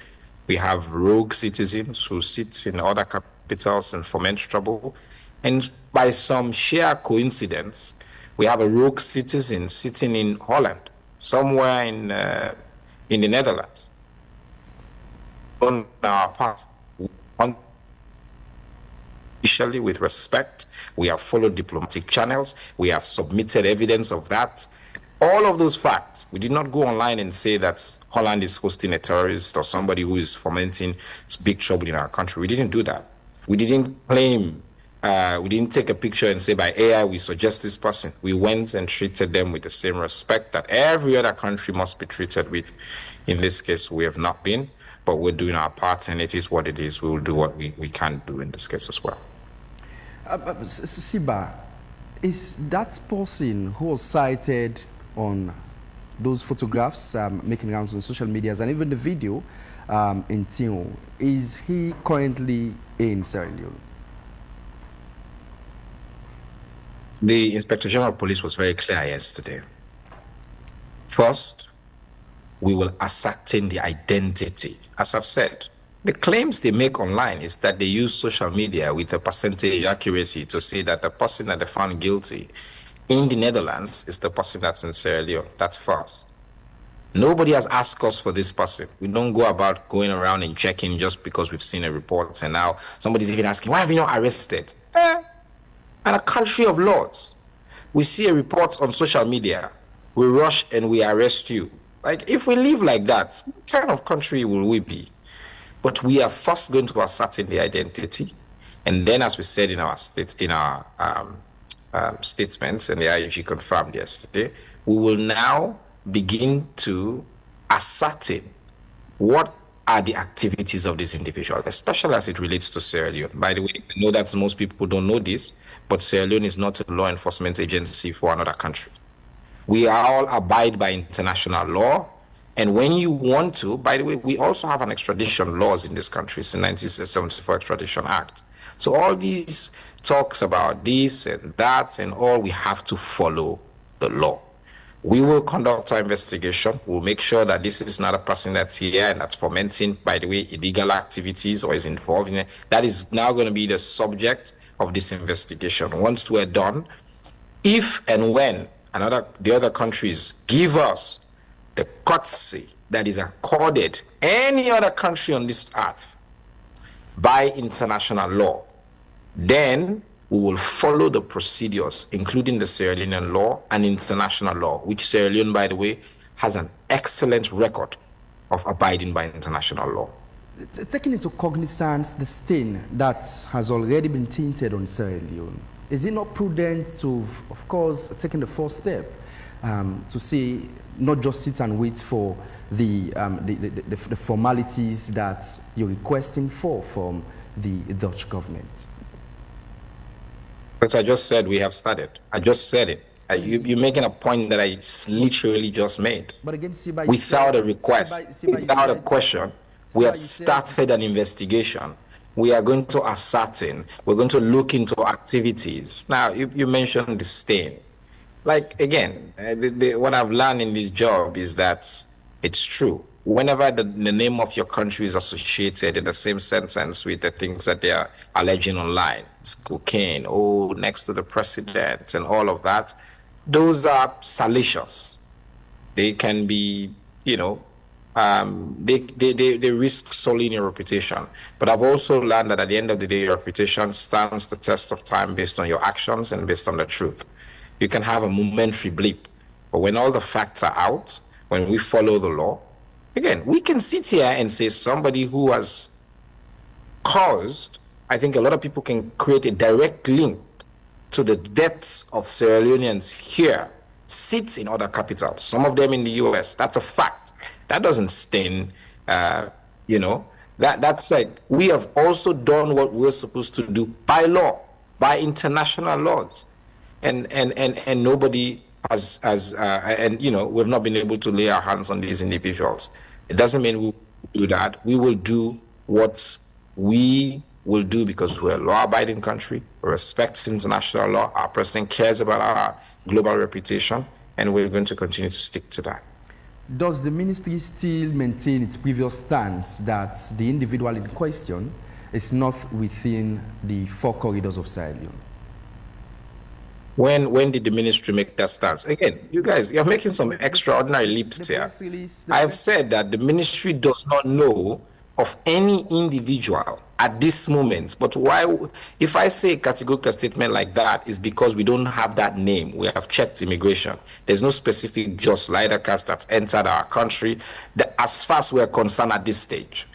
We have rogue citizens who sit in other capitals and foment trouble. And by some sheer coincidence, we have a rogue citizen sitting in Holland, somewhere in the Netherlands. On our part, officially with respect, we have followed diplomatic channels, we have submitted evidence of that. All of those facts, we did not go online and say that Holland is hosting a terrorist or somebody who is fomenting big trouble in our country. We didn't do that. We didn't claim, we didn't take a picture and say by AI we suggest this person. We went and treated them with the same respect that every other country must be treated with. In this case, we have not been, but we're doing our part, and it is what it is. We will do what we can do in this case as well. Siba, is that person who was cited on those photographs making rounds on social media and even the video in Tio, is he currently in Sierra Leone? The Inspector General of Police was very clear yesterday. First, we will ascertain the identity. As I've said, the claims they make online is that they use social media with a percentage accuracy to say that the person that they found guilty in the Netherlands is the person that's in Sierra Leone. That's false. Nobody has asked us for this person. We don't go about going around and checking just because we've seen a report and now somebody's even asking, why have you not arrested? And a country of laws. We see a report on social media, we rush and we arrest you. Like, if we live like that, what kind of country will we be? But we are first going to ascertain the identity, and then, as we said in our statements, and the IUG confirmed yesterday, we will now begin to ascertain what are the activities of this individual, especially as it relates to Sierra Leone. By the way, I know that most people don't know this, but Sierra Leone is not a law enforcement agency for another country. We all abide by international law. And when you want to, by the way, we also have an extradition laws in this country. It's the 1974 Extradition Act. So all these talks about this and that and all, we have to follow the law. We will conduct our investigation. We'll make sure that this is not a person that's here and that's fomenting, by the way, illegal activities or is involved in it. That is now going to be the subject of this investigation. Once we're done, if and when the other countries give us the courtesy that is accorded any other country on this earth by international law, then we will follow the procedures, including the Sierra Leonean law and international law, which Sierra Leone, by the way, has an excellent record of abiding by international law. Taking into cognizance the stain that has already been tainted on Sierra Leone, is it not prudent to, of course, taking the first step to say, not just sit and wait for the formalities that you're requesting from the Dutch government? But I just said we have started. I just said it. You're making a point that I literally just made. But again, without a request, without a question, we have started an investigation. We are going to ascertain. We're going to look into activities. Now, you mentioned the stain. Like, again, what I've learned in this job is that it's true. Whenever the name of your country is associated in the same sentence with the things that they are alleging online, it's cocaine, next to the president and all of that, those are salacious. They can be, they risk solely in your reputation. But I've also learned that at the end of the day, your reputation stands the test of time based on your actions and based on the truth. You can have a momentary blip, but when all the facts are out, when we follow the law, again, we can sit here and say somebody who has caused, I think a lot of people can create a direct link to the deaths of Sierra Leoneans here, sits in other capitals, some of them in the US. That's a fact. That doesn't stain, that's like, we have also done what we're supposed to do by law, by international laws. And nobody has we've not been able to lay our hands on these individuals. It doesn't mean we will do that. We will do what we will do because we're a law-abiding country. We respect international law. Our president cares about our global reputation, and we're going to continue to stick to that. Does the ministry still maintain its previous stance that the individual in question is not within the 4 corridors of Sierra Leone? When did the ministry make that stance? Again, you guys, you're making some extraordinary leaps here. I've said that the ministry does not know of any individual at this moment. But why, if I say a categorical statement like that, is because we don't have that name. We have checked immigration. There's no specific Jos Leijdekkers that's entered our country as far as we're concerned at this stage.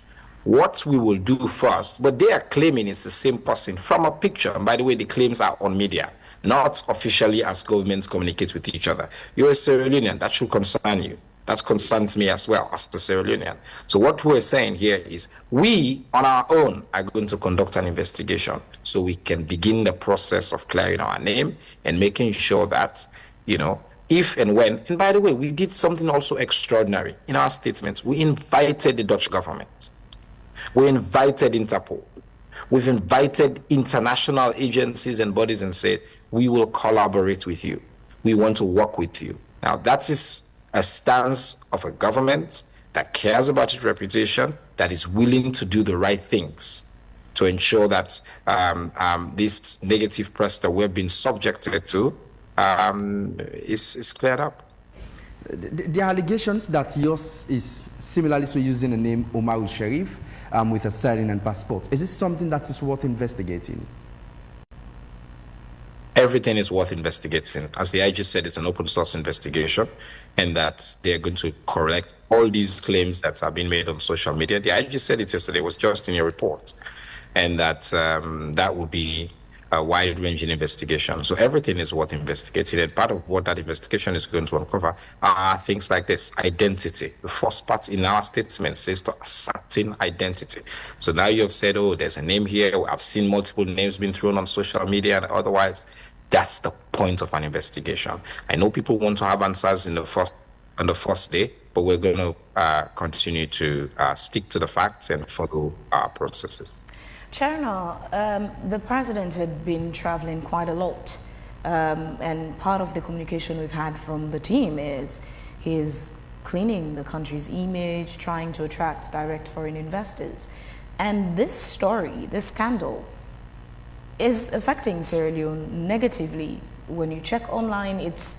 What we will do first, but they are claiming it's the same person from a picture. And by the way, the claims are on media, not officially as governments communicate with each other. You're a Sierra Leonean, that should concern you. That concerns me as well as the Sierra Leonean. So what we're saying here is we, on our own, are going to conduct an investigation so we can begin the process of clearing our name and making sure that, if and when, and by the way, we did something also extraordinary in our statements. We invited the Dutch government. We invited Interpol. We've invited international agencies and bodies and said, we will collaborate with you. We want to work with you. Now, that is a stance of a government that cares about its reputation, that is willing to do the right things to ensure that this negative press that we've been subjected to is cleared up. The allegations that Jos is similarly so using the name Omar Sharif with a Syrian and passport, is this something that is worth investigating? Everything is worth investigating. As the IG said, it's an open source investigation, and that they're going to correct all these claims that are being made on social media. The IG said it yesterday, it was just in your report, and that that will be a wide-ranging investigation. So everything is worth investigating, and part of what that investigation is going to uncover are things like this: identity. The first part in our statement says to ascertain identity. So now you have said, oh, there's a name here. I've seen multiple names being thrown on social media and otherwise. That's the point of an investigation. I know people want to have answers on the first day, but we're going to continue to stick to the facts and follow our processes. Chernor, the president had been traveling quite a lot, and part of the communication we've had from the team is he's cleaning the country's image, trying to attract direct foreign investors. And this story, this scandal, is affecting Sierra Leone negatively. When you check online, it's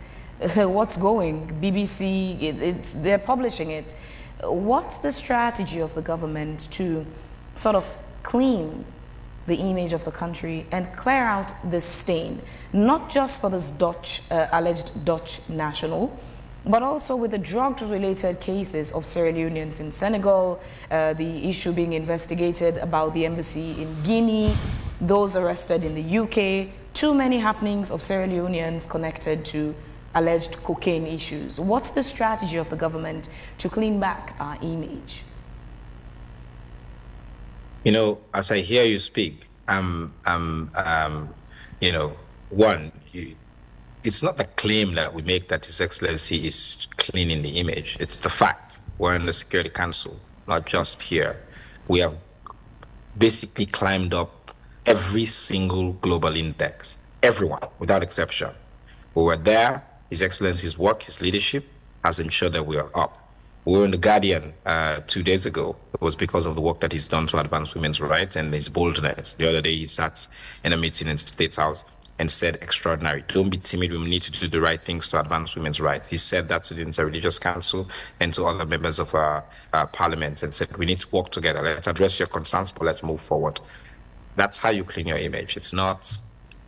what's going, BBC, they're publishing it. What's the strategy of the government to sort of clean the image of the country and clear out this stain, not just for this alleged Dutch national, but also with the drug-related cases of Sierra Leoneans in Senegal, the issue being investigated about the embassy in Guinea, those arrested in the UK, too many happenings of Sierra Leoneans connected to alleged cocaine issues. What's the strategy of the government to clean back our image? You know, as I hear you speak, you know, it's not a claim that we make that His Excellency is cleaning the image. It's the fact. We're in the Security Council, not just here. We have basically climbed up every single global index, everyone, without exception. We were there. His Excellency's work, his leadership has ensured that we are up. We were in The Guardian 2 days ago. It was because of the work that he's done to advance women's rights and his boldness. The other day, he sat in a meeting in the State House and said, extraordinary. Don't be timid. We need to do the right things to advance women's rights. He said that to the Interreligious Council and to other members of our parliament and said, we need to work together. Let's address your concerns, but let's move forward. That's how you clean your image. It's not,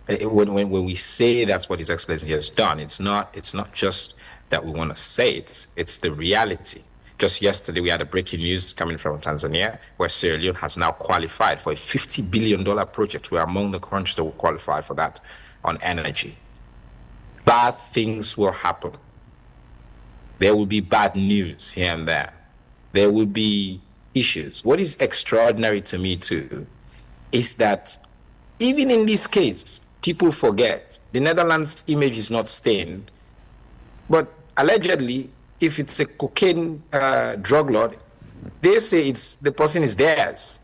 when we say that's what His Excellency has done, it's not just that we want to say it, it's the reality. Just yesterday, we had a breaking news coming from Tanzania, where Sierra Leone has now qualified for a $50 billion project. We're among the countries that will qualify for that on energy. Bad things will happen. There will be bad news here and there. There will be issues. What is extraordinary to me, too, is that even in this case, people forget the Netherlands' image is not stained, but allegedly, if it's a cocaine drug lord, they say the person is theirs,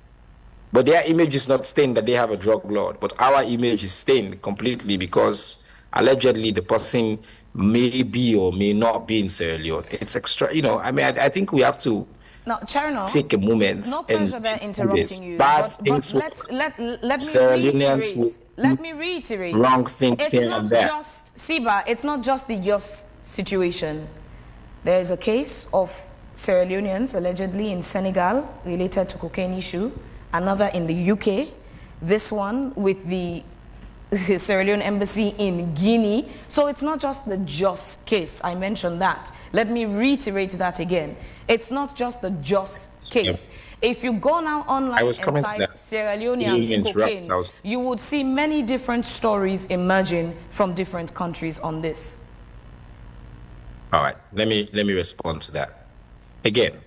but their image is not stained that they have a drug lord. But our image is stained completely because allegedly the person may be or may not be in Sierra Leone. It's extra, you know. I mean, I think we have to take a moment. No pleasure there interrupting you. But let me reiterate. Wrong thinking it's not just Siba. It's not just the Jos situation. There is a case of Sierra Leoneans allegedly in Senegal related to cocaine issue, another in the UK, this one with the Sierra Leone embassy in Guinea. So it's not just the Jos case, I mentioned that. Let me reiterate that again. It's not just the Jos case. If you go now online and type Sierra Leoneans cocaine, you would see many different stories emerging from different countries on this. All right, let me respond to that. Again,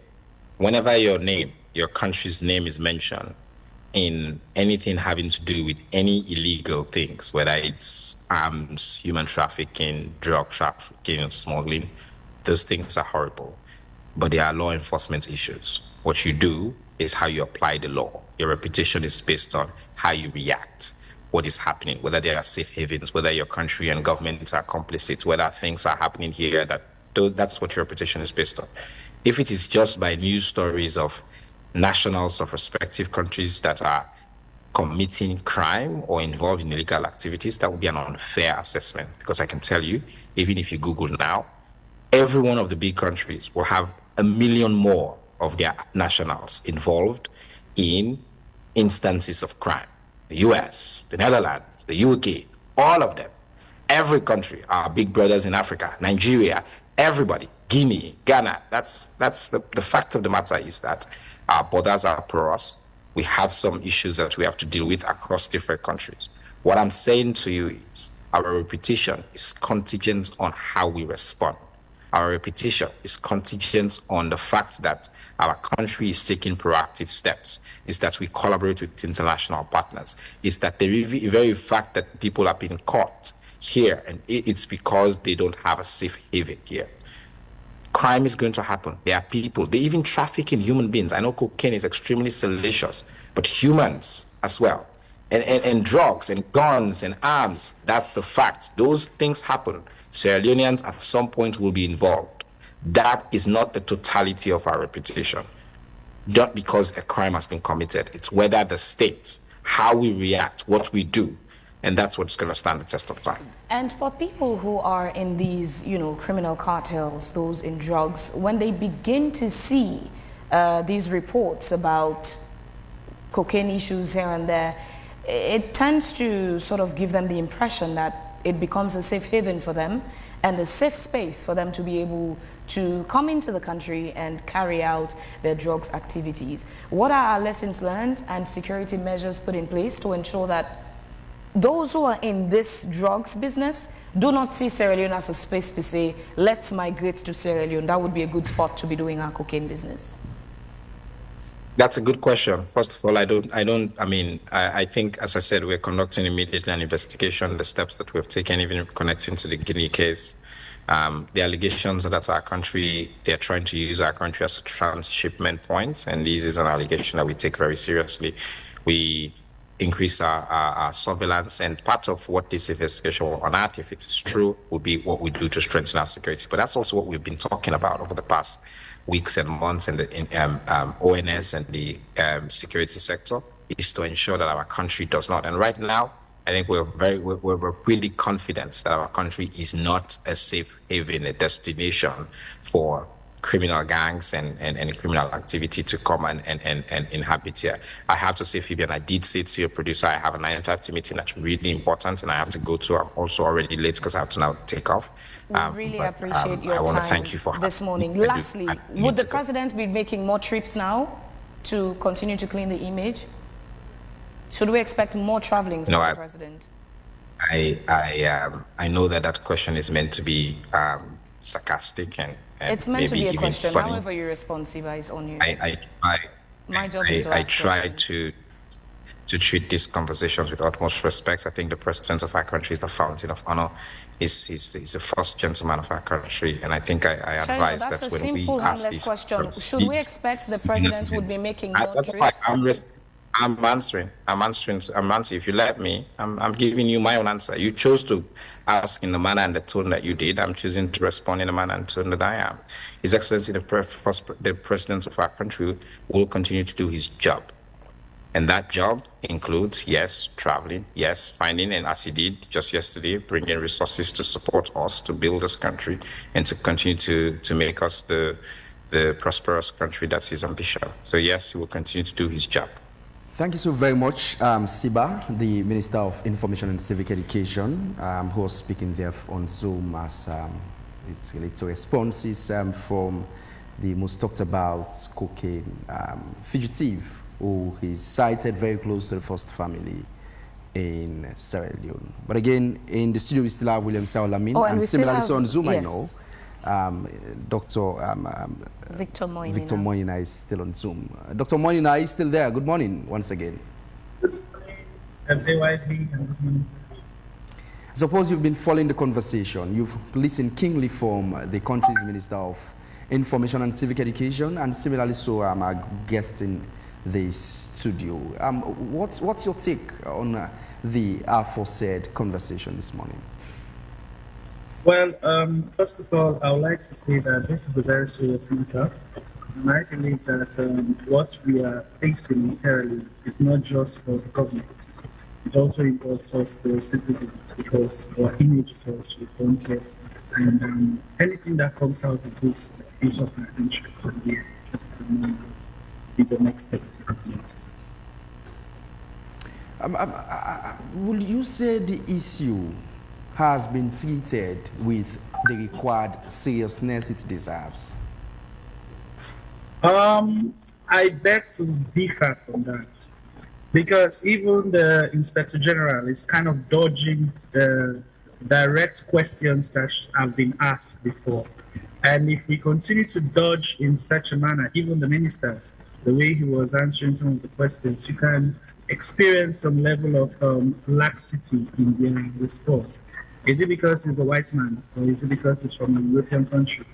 whenever your country's name is mentioned in anything having to do with any illegal things, whether it's arms, human trafficking, drug trafficking, smuggling, those things are horrible. But they are law enforcement issues. What you do is how you apply the law. Your reputation is based on how you react, what is happening, whether there are safe havens, whether your country and governments are complicit, whether things are happening here, that's what your reputation is based on. If it is just by news stories of nationals of respective countries that are committing crime or involved in illegal activities, that would be an unfair assessment. Because I can tell you, even if you Google now, every one of the big countries will have 1 million more of their nationals involved in instances of crime. The US, the Netherlands, the UK, all of them. Every country, our big brothers in Africa, Nigeria, everybody, Guinea, Ghana. That's the fact of the matter is that our borders are porous. We have some issues that we have to deal with across different countries. What I'm saying to you is our reputation is contingent on how we respond. Our reputation is contingent on the fact that our country is taking proactive steps, is that we collaborate with international partners, is that the very fact that people are being caught here, and it's because they don't have a safe haven here. Crime is going to happen. There are people, they even traffic in human beings. I know cocaine is extremely salacious, but humans as well. And drugs and guns and arms, that's the fact. Those things happen. Sierra Leoneans at some point will be involved. That is not the totality of our reputation. Not because a crime has been committed. It's whether the state, how we react, what we do, and that's what's going to stand the test of time. And for people who are in these, criminal cartels, those in drugs, when they begin to see these reports about cocaine issues here and there, it tends to sort of give them the impression that it becomes a safe haven for them and a safe space for them to be able to come into the country and carry out their drugs activities. What are our lessons learned and security measures put in place to ensure that those who are in this drugs business do not see Sierra Leone as a space to say, let's migrate to Sierra Leone? That would be a good spot to be doing our cocaine business. That's a good question. First of all, I think, as I said, we're conducting immediately an investigation, the steps that we've taken, even connecting to the Guinea case. The allegations that our country, they're trying to use our country as a transshipment point, and this is an allegation that we take very seriously. We increase our surveillance, and part of what this investigation will unearth, if it is true, will be what we do to strengthen our security. But that's also what we've been talking about over the past weeks and months in the ONS and the security sector, is to ensure that our country does not. And right now, I think we're really confident that our country is not a safe haven, a destination for criminal gangs and criminal activity to come and inhabit here. I have to say, Phoebe, and I did say to your producer, I have a 9:30 meeting that's really important and I have to go to. I'm also already late because I have to now take off. We really appreciate your time thank you for this morning. Lastly, would the president be making more trips now to continue to clean the image? Should we expect more traveling from the president? I know that question is meant to be sarcastic and it's meant to be a question. Funny. However you respond, Siba, is on you. My job is to I try to treat these conversations with utmost respect. I think the president of our country is the fountain of honor. He's the first gentleman of our country, and I think I advise that when we ask these questions, should we expect the president would be making more trips? I'm answering. If you let me, I'm giving you my own answer. You chose to ask in the manner and the tone that you did. I'm choosing to respond in the manner and tone that I am. His Excellency, the president of our country, will continue to do his job. And that job includes, yes, traveling, yes, finding, and as he did just yesterday, bringing resources to support us, to build this country, and to continue to make us the prosperous country that's his ambition. So yes, he will continue to do his job. Thank you so very much, Siba, the Minister of Information and Civic Education, who was speaking there on Zoom as it's responses from the most talked about cocaine fugitive, who is cited very close to the first family in Sierra Leone. But again, in the studio we still have William Saolamin, and similarly so on Zoom, yes. I know, Dr. Victor Moinina. Victor Moinina is still on Zoom. Dr. Moinina is still there. Good morning once again. I suppose you've been following the conversation. You've listened keenly from the country's Minister of Information and Civic Education, and similarly so our guest in the studio. What's your take on the aforesaid conversation this morning? Well, first of all, I would like to say that this is a very serious matter, and I believe that what we are facing in Sierra Leone is not just for the government. It also involves us, the citizens, because our image is also frontier, and anything that comes out of this is of our interest, and we just be the next step. Would you say the issue has been treated with the required seriousness it deserves? I beg to differ from that, because even the Inspector General is kind of dodging the direct questions that have been asked before. And if we continue to dodge in such a manner, even the minister, the way he was answering some of the questions, you can experience some level of laxity in their response. Is it because he's a white man, or is it because he's from a European country?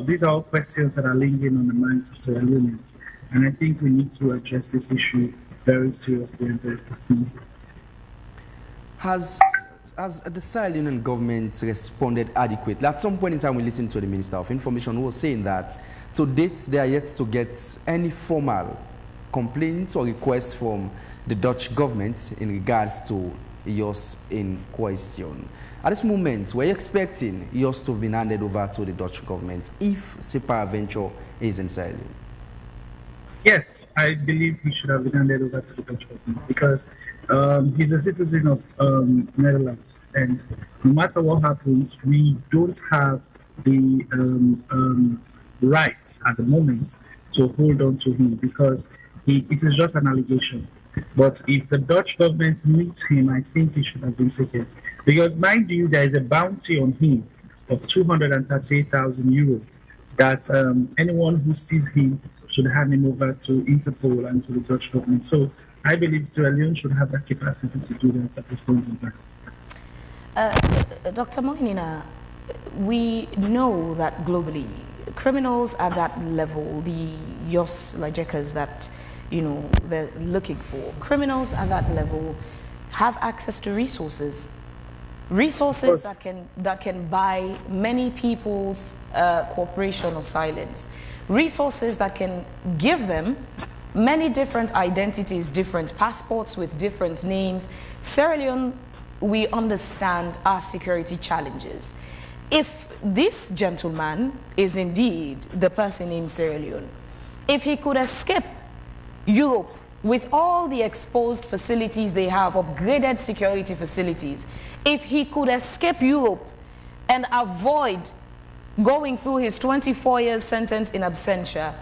These are all questions that are lingering on the minds of Sierra Leoneans, and I think we need to address this issue very seriously and very pertinently. Has the Sierra Leonean government responded adequately? At some point in time, we listened to the Minister of Information who was saying that to date, they are yet to get any formal complaints or requests from the Dutch government in regards to Jos in question. At this moment, we're expecting Jos to have been handed over to the Dutch government if peradventure is in Sierra Leone. Yes, I believe he should have been handed over to the Dutch government because he's a citizen of Netherlands, and no matter what happens, we don't have the rights at the moment to hold on to him because it is just an allegation. But if the Dutch government needs him, I think he should have been taken. Because mind you, there is a bounty on him of 238,000 euros that anyone who sees him should hand him over to Interpol and to the Dutch government. So I believe Sierra Leone should have that capacity to do that at this point in time. Dr. Mohinina, we know that globally, criminals at that level, the Jos Leijdekkers that they're looking for, criminals at that level have access to resources that can buy many people's cooperation or silence, resources that can give them many different identities, different passports with different names. Sierra Leone, we understand our security challenges. If this gentleman is indeed the person in Sierra Leone, if he could escape Europe with all the exposed facilities they have, upgraded security facilities, if he could escape Europe and avoid going through his 24 years sentence in absentia,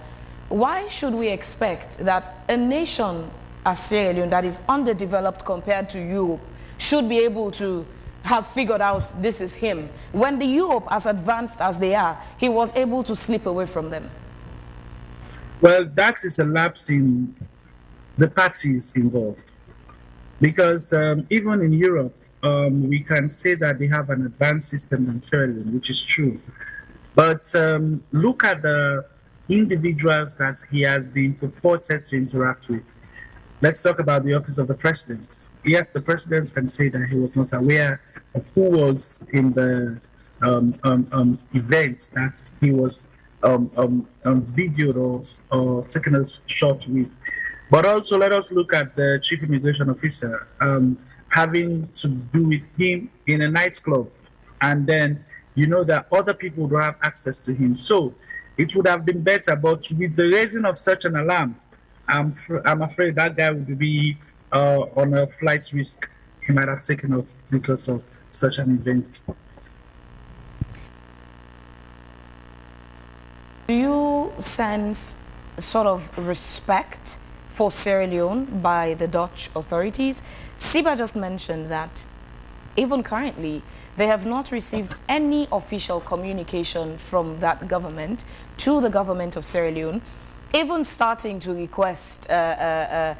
why should we expect that a nation as Sierra Leone that is underdeveloped compared to Europe should be able to have figured out this is him, when the Europe as advanced as they are, he was able to slip away from them? Well, that is a lapse in the parties involved. Because even in Europe, we can say that they have an advanced system than Sierra Leone, which is true. But look at the individuals that he has been purported to interact with. Let's talk about the office of the president. Yes, the president can say that he was not aware of who was in the events that he was videoed or taken a shot with. But also let us look at the chief immigration officer having to do with him in a nightclub, and then that other people don't have access to him. So it would have been better, but with the raising of such an alarm, I'm afraid that guy would be on a flight risk. He might have taken off because of such an event. Do you sense sort of respect for Sierra Leone by the Dutch authorities? Siba just mentioned that even currently, they have not received any official communication from that government to the government of Sierra Leone, even starting to request any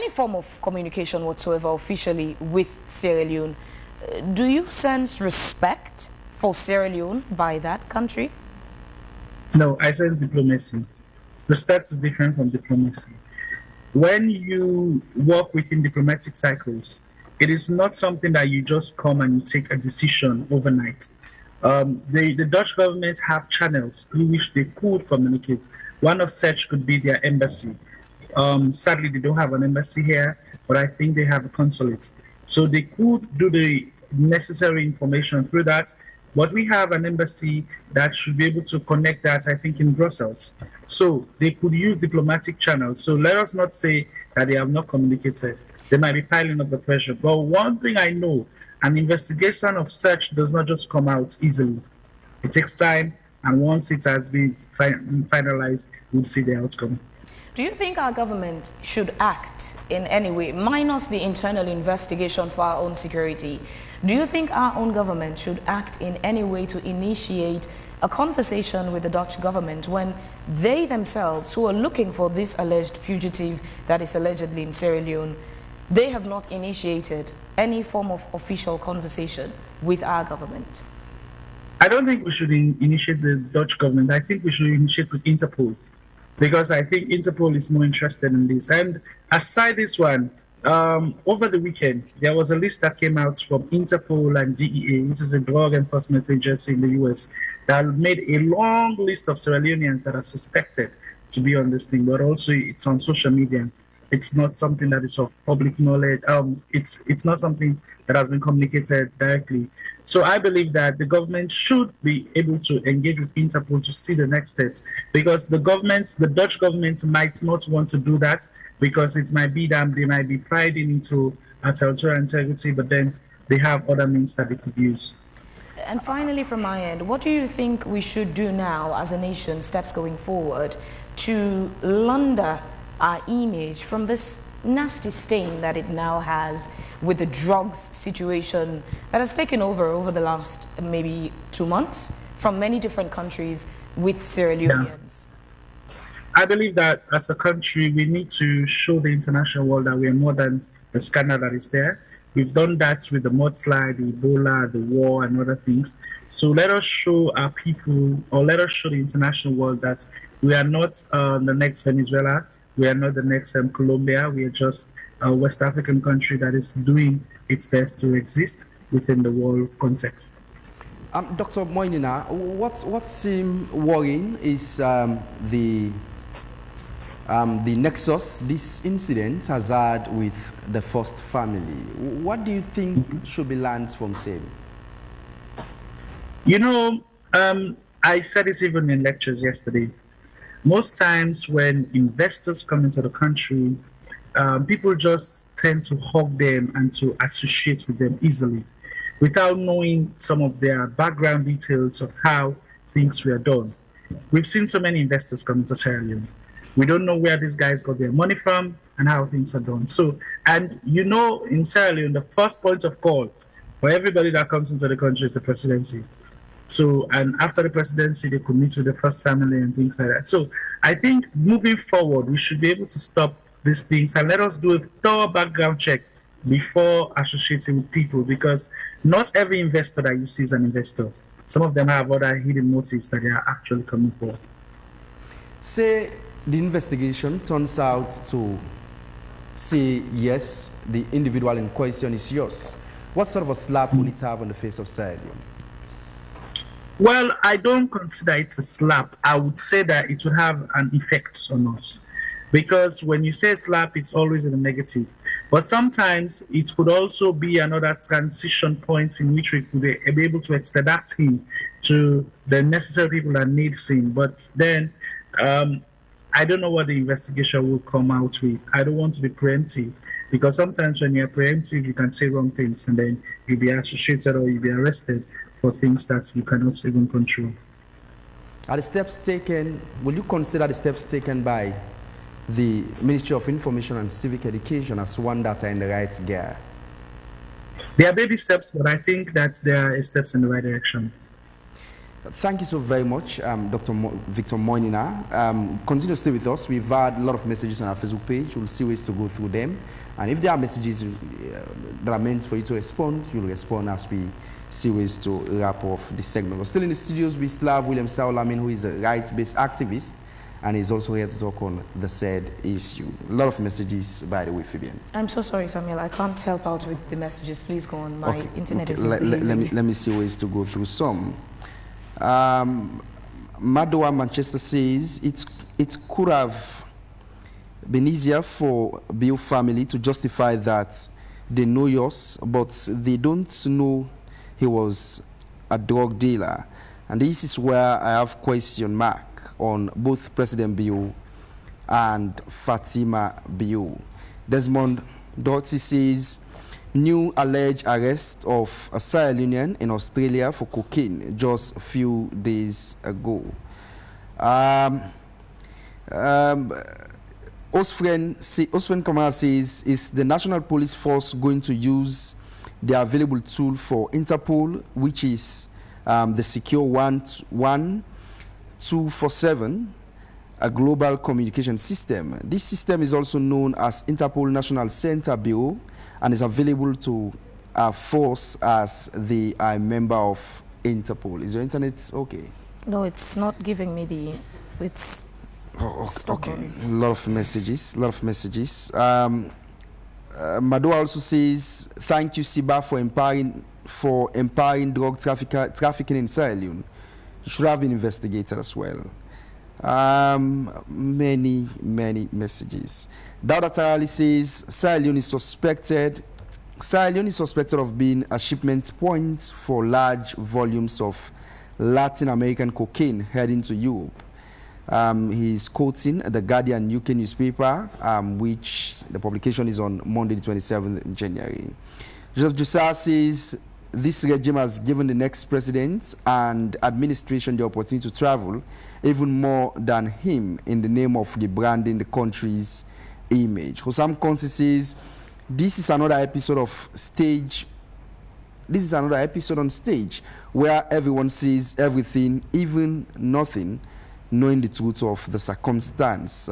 form of communication whatsoever officially with Sierra Leone. Do you sense respect for Sierra Leone by that country? No, I sense diplomacy. Respect is different from diplomacy. When you work within diplomatic cycles, it is not something that you just come and take a decision overnight. The Dutch government have channels through which they could communicate. One of such could be their embassy. Sadly, they don't have an embassy here, but I think they have a consulate. So they could do the necessary information through that. But we have an embassy that should be able to connect that, I think, in Brussels. So they could use diplomatic channels. So let us not say that they have not communicated. They might be piling up the pressure. But one thing I know, an investigation of such does not just come out easily. It takes time, and once it has been finalized, we'll see the outcome. Do you think our government should act in any way, minus the internal investigation for our own security? Do you think our own government should act in any way to initiate a conversation with the Dutch government when they themselves, who are looking for this alleged fugitive that is allegedly in Sierra Leone, they have not initiated any form of official conversation with our government? I don't think we should initiate the Dutch government. I think we should initiate with Interpol. because I think Interpol is more interested in this. And aside this one, over the weekend, there was a list that came out from Interpol and DEA, which is a drug enforcement agency in the US, that made a long list of Sierra Leoneans that are suspected to be on this thing, but also it's on social media. It's not something that is of public knowledge. It's not something that has been communicated directly. So I believe that the government should be able to engage with Interpol to see the next step, because the Dutch government might not want to do that, because it might be that they might be priding into territorial integrity, but then they have other means that they could use. And finally, from my end, what do you think we should do now as a nation, steps going forward, to launder our image from this nasty stain that it now has with the drugs situation that has taken over the last maybe 2 months from many different countries with Sierra Leoneans? I believe that as a country, we need to show the international world that we are more than the scandal that is there. We've done that with the mudslide, the Ebola, the war, and other things. So let us show our people, or let us show the international world that we are not the next Venezuela. We are not the next Colombia. We are just a West African country that is doing its best to exist within the world context. Dr. Moinina, what seems worrying is the nexus this incident has had with the first family. What do you think should be learned from same? You know, I said this even in lectures yesterday. Most times when investors come into the country, people just tend to hug them and to associate with them easily without knowing some of their background details of how things were done. We've seen so many investors come into Sierra Leone. We don't know where these guys got their money from and how things are done. So, and you know, in Sierra Leone, the first point of call for everybody that comes into the country is the presidency. So, and after the presidency, they could meet with the first family and things like that. So I think moving forward, we should be able to stop these things and let us do a thorough background check before associating with people, because not every investor that you see is an investor. Some of them have other hidden motives that they are actually coming for. Say the investigation turns out to say, yes, the individual in question is yours. What sort of a slap will it have on the face of Sierra Leone? Well, I don't consider it a slap. I would say that it would have an effect on us. Because when you say slap, it's always in the negative. But sometimes it could also be another transition point in which we could be able to extradite him to the necessary people that need him. But then I don't know what the investigation will come out with. I don't want to be preemptive, because sometimes when you're preemptive, you can say wrong things and then you'll be associated or you'll be arrested for things that you cannot even control. Are the steps taken, will you consider the steps taken by the Ministry of Information and Civic Education as one that are in the right gear? There are baby steps, but I think that there are steps in the right direction. Thank you so very much, Dr. Victor Moinina. Continue to stay with us. We've had a lot of messages on our Facebook page. We'll see ways to go through them. And if there are messages that are meant for you to respond, you'll respond as we see ways to wrap off this segment. We're still in the studios. We still have William Saulamin, who is a rights-based activist, and he's also here to talk on the said issue. A lot of messages, by the way, Fabian. I'm so sorry, Samuel. I can't help out with the messages. Please go on. My internet is misbehaving. Let me see ways to go through some. Madoa Manchester says it could have been easier for Bill family to justify that they know Jos, but they don't know he was a drug dealer. And this is where I have question mark on both President Bill and Fatima Bill. Desmond Doty says, new alleged arrest of a Sierra Leonean in Australia for cocaine just a few days ago. Osfren Kamara says, is the National Police Force going to use the available tool for Interpol, which is the Secure 11247, a global communication system? This system is also known as Interpol National Center Bureau and is available to force as they are a member of Interpol. Is your internet okay? No, it's not giving me the... It's Okay, a lot of messages. Mado also says, thank you, Siba, for empowering drug trafficking in Sierra Leone. It should have been investigated as well. Many messages. Dauda Tarali says, Sierra Leone is suspected of being a shipment point for large volumes of Latin American cocaine heading to Europe. He's quoting the Guardian UK newspaper, which the publication is on Monday, the 27th January. Joseph Jussar says, this regime has given the next president and administration the opportunity to travel even more than him in the name of rebranding the country's image. Hosam Konsi says, this is another episode on stage where everyone says everything, even nothing, knowing the truth of the circumstance.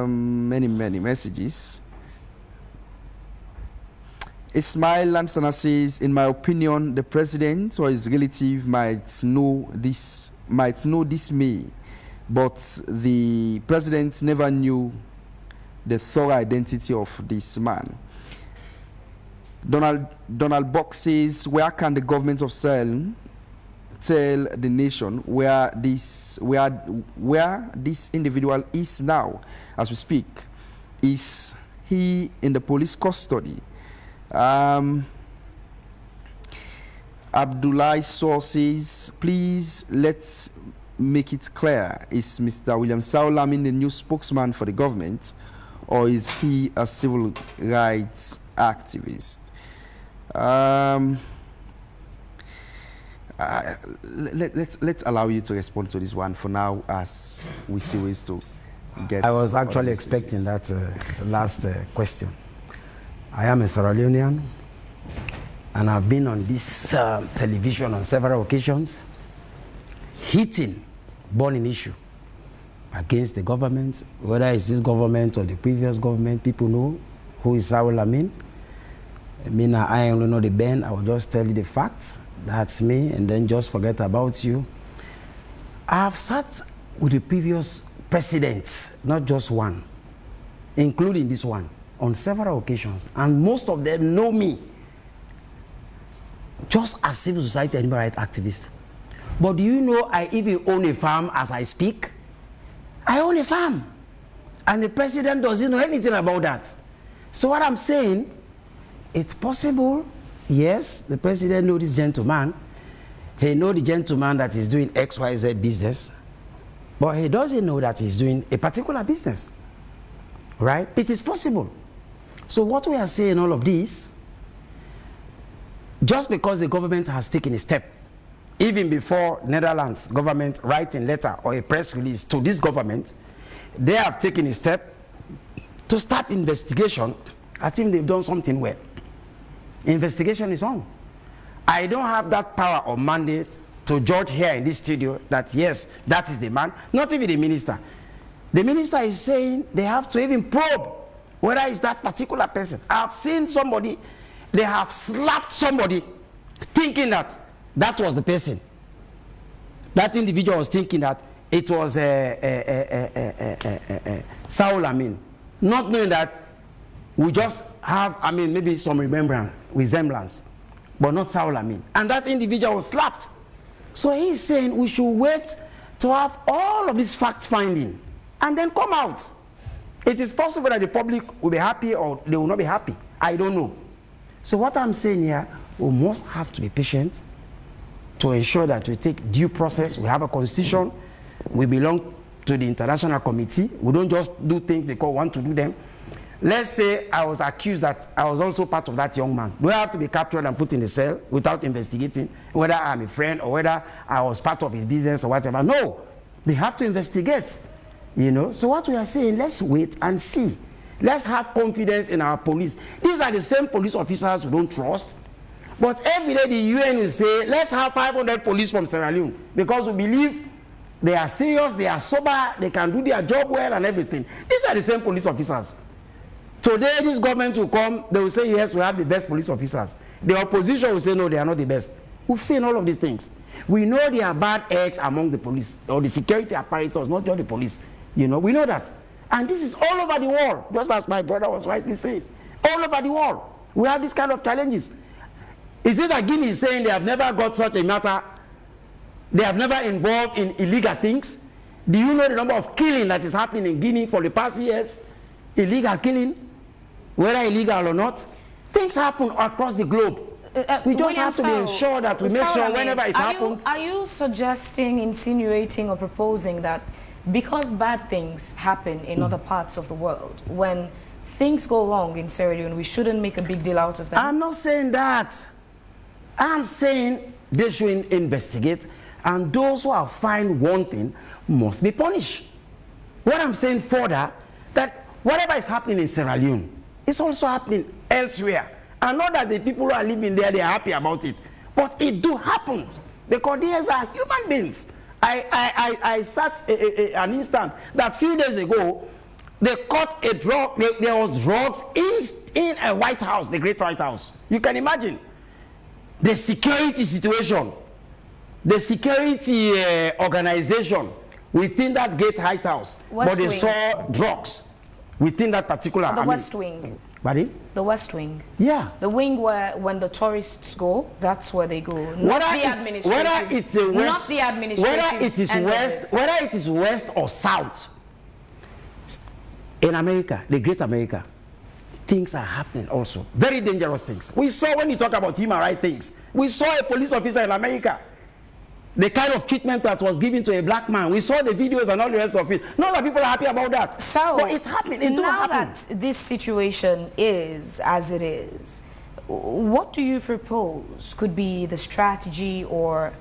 Many messages. Ismail Lansana says, in my opinion, the president or his relative might know this May, but the president never knew the thorough identity of this man. Donald Buck says, where can the government of Sahel tell the nation where this individual is now as we speak? Is he in the police custody? Abdullah sources, please let's make it clear, is Mr. William Saulamin the new spokesman for the government, or is he a civil rights activist? Let's allow you to respond to this one for now, as we see ways to get. I was actually expecting that last question. I am a Sierra Leonean, and I've been on this television on several occasions, hitting burning issue against the government, whether it's this government or the previous government. People know who is Saul Amin. I only know the band. I will just tell you the fact. That's me, and then just forget about you. I have sat with the previous presidents, not just one, including this one, on several occasions, and most of them know me just as civil society and human rights activist. But do you know I even own a farm as I speak? I own a farm, and the president doesn't know anything about that. So what I'm saying, it's possible. Yes, the president knows this gentleman. He knows the gentleman that is doing XYZ business, but he doesn't know that he's doing a particular business, right? It is possible. So what we are saying, all of this, just because the government has taken a step, even before Netherlands government writing letter or a press release to this government, they have taken a step to start investigation. I think they've done something well. Investigation is on. I don't have that power or mandate to judge here in this studio that yes, that is the man, not even the minister. The minister is saying they have to even probe whether it's that particular person. I've seen somebody, they have slapped somebody thinking that that was the person. That individual was thinking that it was Saul Amin, not knowing that we just have, maybe some resemblance, but not Saul Amin. And that individual was slapped. So he's saying we should wait to have all of this fact-finding and then come out. It is possible that the public will be happy or they will not be happy. I don't know. So what I'm saying here, we must have to be patient to ensure that we take due process. We have a constitution. We belong to the international committee. We don't just do things because we want to do them. Let's say I was accused that I was also part of that young man. Do I have to be captured and put in a cell without investigating whether I'm a friend or whether I was part of his business or whatever? No, they have to investigate, you know. So what we are saying, let's wait and see. Let's have confidence in our police. These are the same police officers we don't trust. But every day the UN will say, let's have 500 police from Sierra Leone because we believe they are serious, they are sober, they can do their job well and everything. These are the same police officers. Today, this government will come, they will say, yes, we have the best police officers. The opposition will say, no, they are not the best. We've seen all of these things. We know there are bad eggs among the police or the security apparatus, not just the police. You know, we know that. And this is all over the world, just as my brother was rightly saying. All over the world, we have this kind of challenges. Is it that Guinea is saying they have never got such a matter? They have never involved in illegal things? Do you know the number of killing that is happening in Guinea for the past years? Illegal killing, whether illegal or not. Things happen across the globe. We just have to be ensured that we make sure whenever it happens. Are you suggesting, insinuating, or proposing that because bad things happen in other parts of the world, when things go wrong in Sierra Leone, we shouldn't make a big deal out of them? I'm not saying that. I'm saying they should investigate, and those who are found wanting must be punished. What I'm saying further, that whatever is happening in Sierra Leone is also happening elsewhere. And not that the people who are living there, they are happy about it. But it do happen, because these are human beings. I sat an instant that few days ago, they caught a drug, there was drugs in a White House, the Great White House. You can imagine the security situation, the security organization within that Great White House. But they saw drugs within that particular... The West Wing. Pardon? The West Wing. Yeah. The wing where, when the tourists go, that's where they go. Not the administration. Whether it's the west, not the administration. Whether it is west or south. In America, the Great America, things are happening also. Very dangerous things. We saw, when you talk about human rights things, we saw a police officer in America, the kind of treatment that was given to a black man. We saw the videos and all the rest of it. Not that people are happy about that. So, but it happened. It now happen. that this situation is as it is, what do you propose could be the strategy or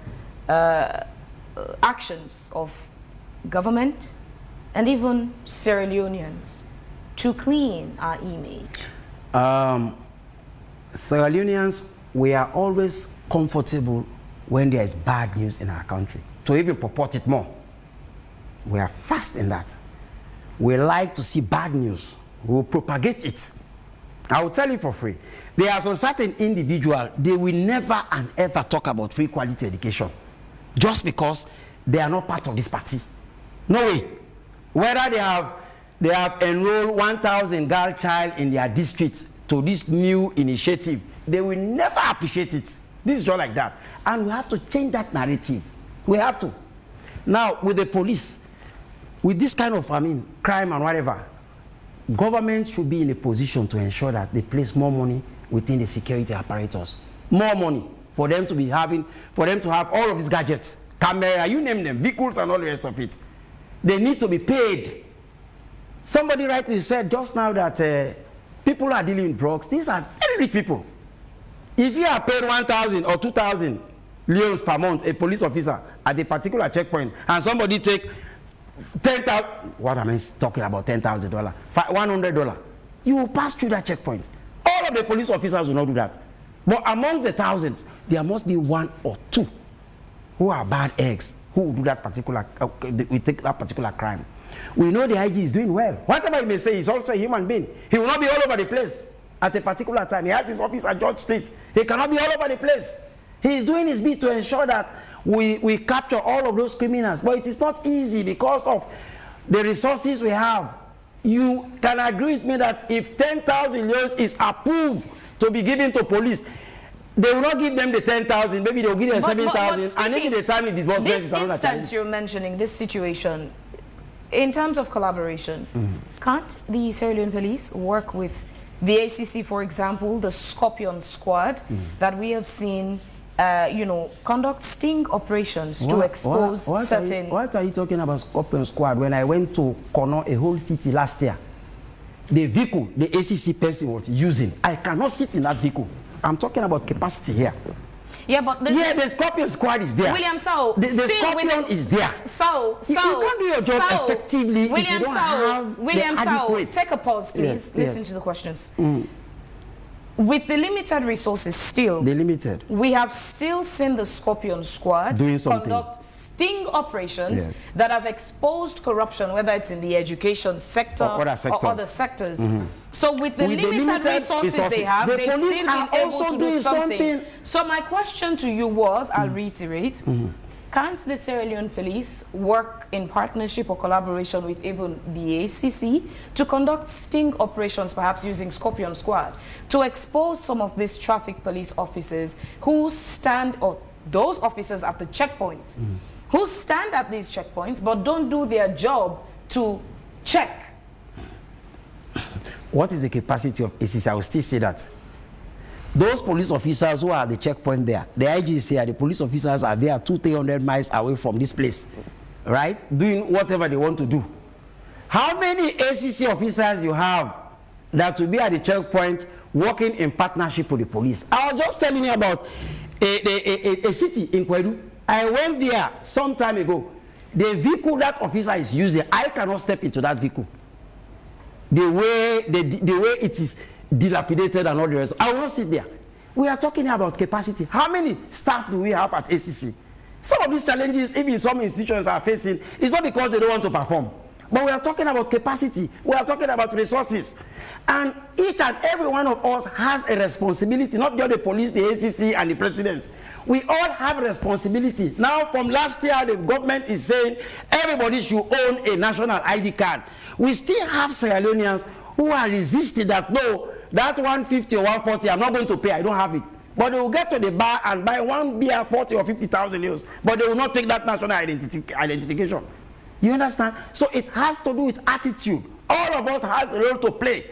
actions of government and even Sierra Leoneans to clean our image? Sierra Leoneans, we are always comfortable when there is bad news in our country, to even purport it more. We are fast in that. We like to see bad news. We will propagate it. I will tell you for free. There are some certain individuals, they will never and ever talk about free quality education just because they are not part of this party. No way. Whether they have enrolled 1,000 girl child in their district to this new initiative, they will never appreciate it. This is just like that. And we have to change that narrative. We have to. Now, with the police, with this kind of, crime and whatever, government should be in a position to ensure that they place more money within the security apparatus. More money for them to be having, for them to have all of these gadgets, camera, you name them, vehicles and all the rest of it. They need to be paid. Somebody rightly said just now that people who are dealing with drugs, these are very rich people. If you are paid 1,000 or 2,000 leones per month, a police officer at a particular checkpoint, and somebody take 10,000, what am I talking about, $10,000, $100, you will pass through that checkpoint. All of the police officers will not do that. But amongst the thousands, there must be one or two who are bad eggs, who will do that particular, we take that particular crime. We know the IG is doing well. Whatever he may say, he's also a human being. He will not be all over the place at a particular time. He has his office at George Street. He cannot be all over the place. He is doing his bit to ensure that we capture all of those criminals. But it is not easy because of the resources we have. You can agree with me that if 10,000 leones is approved to be given to police, they will not give them the 10,000, maybe they will give them 7,000, and maybe the time it disbursements is another time. This instance you're mentioning, this situation, in terms of collaboration, can't the Sierra Leone police work with the ACC, for example, the Scorpion Squad that we have seen, conduct sting operations to expose certain... What are you talking about Scorpion Squad? When I went to Chernor, a whole city last year, the vehicle the ACC person was using, I cannot sit in that vehicle. I'm talking about capacity here. Yeah, but the Scorpion Squad is there. William, so the Scorpion is there. You can't do your job effectively if you don't have William, the adequate. Take a pause, please. Listen to the questions. With the limited resources still, we have still seen the Scorpion Squad conduct sting operations that have exposed corruption, whether it's in the education sector or other sectors. So with the limited resources they have, they've still been able to do something. So my question to you was, I'll reiterate, can't the Sierra Leone police work in partnership or collaboration with even the ACC to conduct sting operations, perhaps using Scorpion Squad, to expose some of these traffic police officers who stand, or those officers at the checkpoints, who stand at these checkpoints but don't do their job to check? What is the capacity of ACC? I will still say that. Those police officers who are at the checkpoint there, the IG is here, the police officers are there 200-300 miles away from this place, right? Doing whatever they want to do. How many ACC officers you have that will be at the checkpoint working in partnership with the police? I was just telling you about a city in Kwedu. I went there some time ago. The vehicle that officer is using, I cannot step into that vehicle. The way it is dilapidated and all the rest, I will not sit there. We are talking about capacity. How many staff do we have at ACC? Some of these challenges, even some institutions are facing, it's not because they don't want to perform. But we are talking about capacity. We are talking about resources. And each and every one of us has a responsibility, not just the police, the ACC, and the president. We all have a responsibility. Now, from last year, the government is saying everybody should own a national ID card. We still have Sierra Leoneans who are resisting that, no, that 150 or 140, I'm not going to pay, I don't have it. But they will get to the bar and buy one beer, 40 or 50,000 euros, but they will not take that national identification. You understand? So it has to do with attitude. All of us has a role to play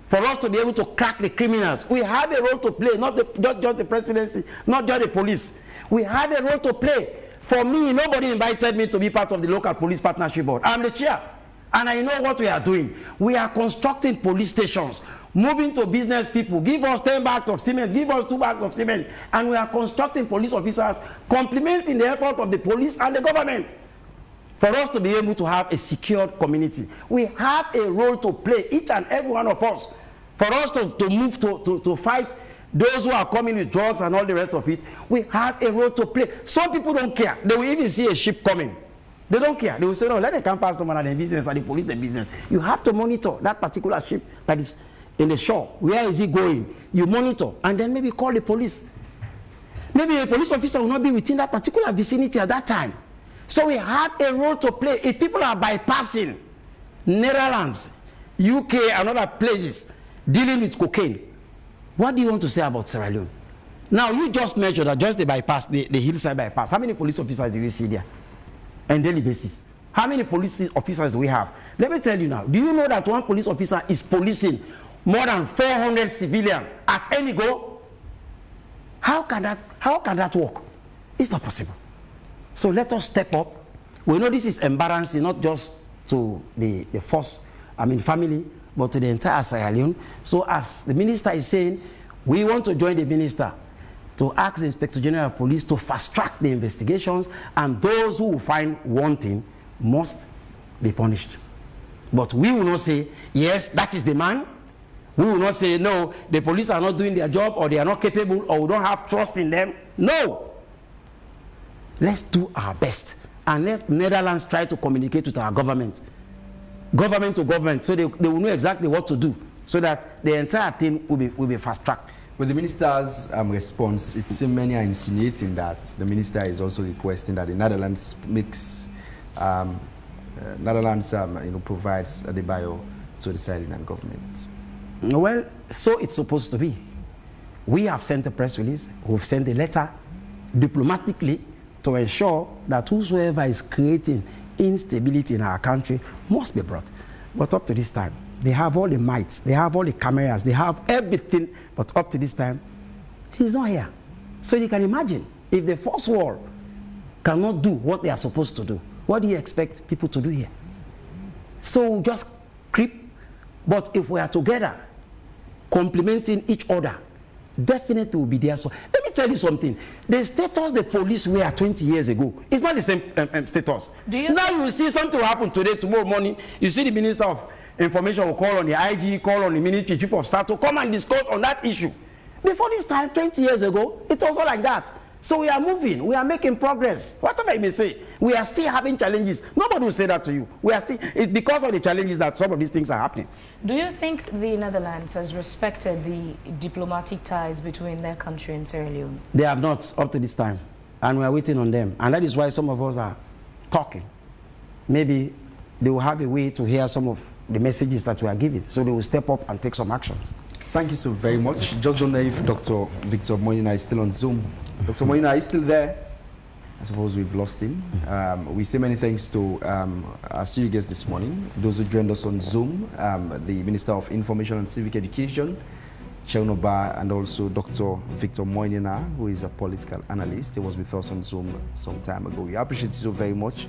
for us to be able to crack the criminals. We have a role to play, not just the presidency, not just the police. We have a role to play. For me, nobody invited me to be part of the local police partnership board. I'm the chair. And I know what we are doing. We are constructing police stations, moving to business people. Give us 10 bags of cement, give us 2 bags of cement. And we are constructing police officers, complementing the effort of the police and the government for us to be able to have a secured community. We have a role to play, each and every one of us, for us to move to fight those who are coming with drugs and all the rest of it. We have a role to play. Some people don't care. They will even see a ship coming. They don't care. They will say, no, let them come past them and the business and the police the business. You have to monitor that particular ship that is in the shore. Where is it going? You monitor and then maybe call the police. Maybe a police officer will not be within that particular vicinity at that time. So we have a role to play. If people are bypassing Netherlands, UK and other places dealing with cocaine, what do you want to say about Sierra Leone? Now you just measure that, just the bypass, the hillside bypass. How many police officers do you see there? On daily basis. How many police officers do we have? Let me tell you now. Do you know that one police officer is policing more than 400 civilians at any go? How can that work? It's not possible. So let us step up. We know this is embarrassing, not just to the family, but to the entire Sierra Leone. So as the minister is saying, we want to join the minister to ask the Inspector General of Police to fast-track the investigations, and those who find wanting must be punished. But we will not say, yes, that is the man. We will not say, no, the police are not doing their job, or they are not capable, or we don't have trust in them. No. Let's do our best, and let Netherlands try to communicate with our government to government, so they will know exactly what to do, so that the entire thing will be fast-tracked. With the minister's response, it seems many are insinuating that the minister is also requesting that the Netherlands provides the bio to the Sierra Leonean government. Well, so it's supposed to be. We have sent a press release, we've sent a letter diplomatically to ensure that whosoever is creating instability in our country must be brought. But up to this time, they have all the might, they have all the cameras, they have everything, but up to this time, he's not here. So you can imagine, if the first world cannot do what they are supposed to do, what do you expect people to do here? So just creep, but if we are together, complementing each other, definitely will be there. So let me tell you something. The status the police were 20 years ago, it's not the same status. Now you see something will happen today, tomorrow morning, you see the Minister of Information will call on the IG, call on the Ministry Chief of Staff to come and discuss on that issue. Before this time, 20 years ago, it was all like that. So we are moving, we are making progress. Whatever you may say, we are still having challenges. Nobody will say that to you. We are still, it's because of the challenges that some of these things are happening. Do you think the Netherlands has respected the diplomatic ties between their country and Sierra Leone? They have not up to this time, and we are waiting on them. And that is why some of us are talking. Maybe they will have a way to hear some of the messages that we are giving, so they will step up and take some actions. Thank you so very much. Just don't know if Dr. Victor Moynihan is still on Zoom. Dr. Moynihan, are you still there? I suppose we've lost him. We say many thanks to our studio guests this morning, those who joined us on Zoom, the Minister of Information and Civic Education, Chernor, and also Dr. Victor Moynihan, who is a political analyst. He was with us on Zoom some time ago. We appreciate you so very much.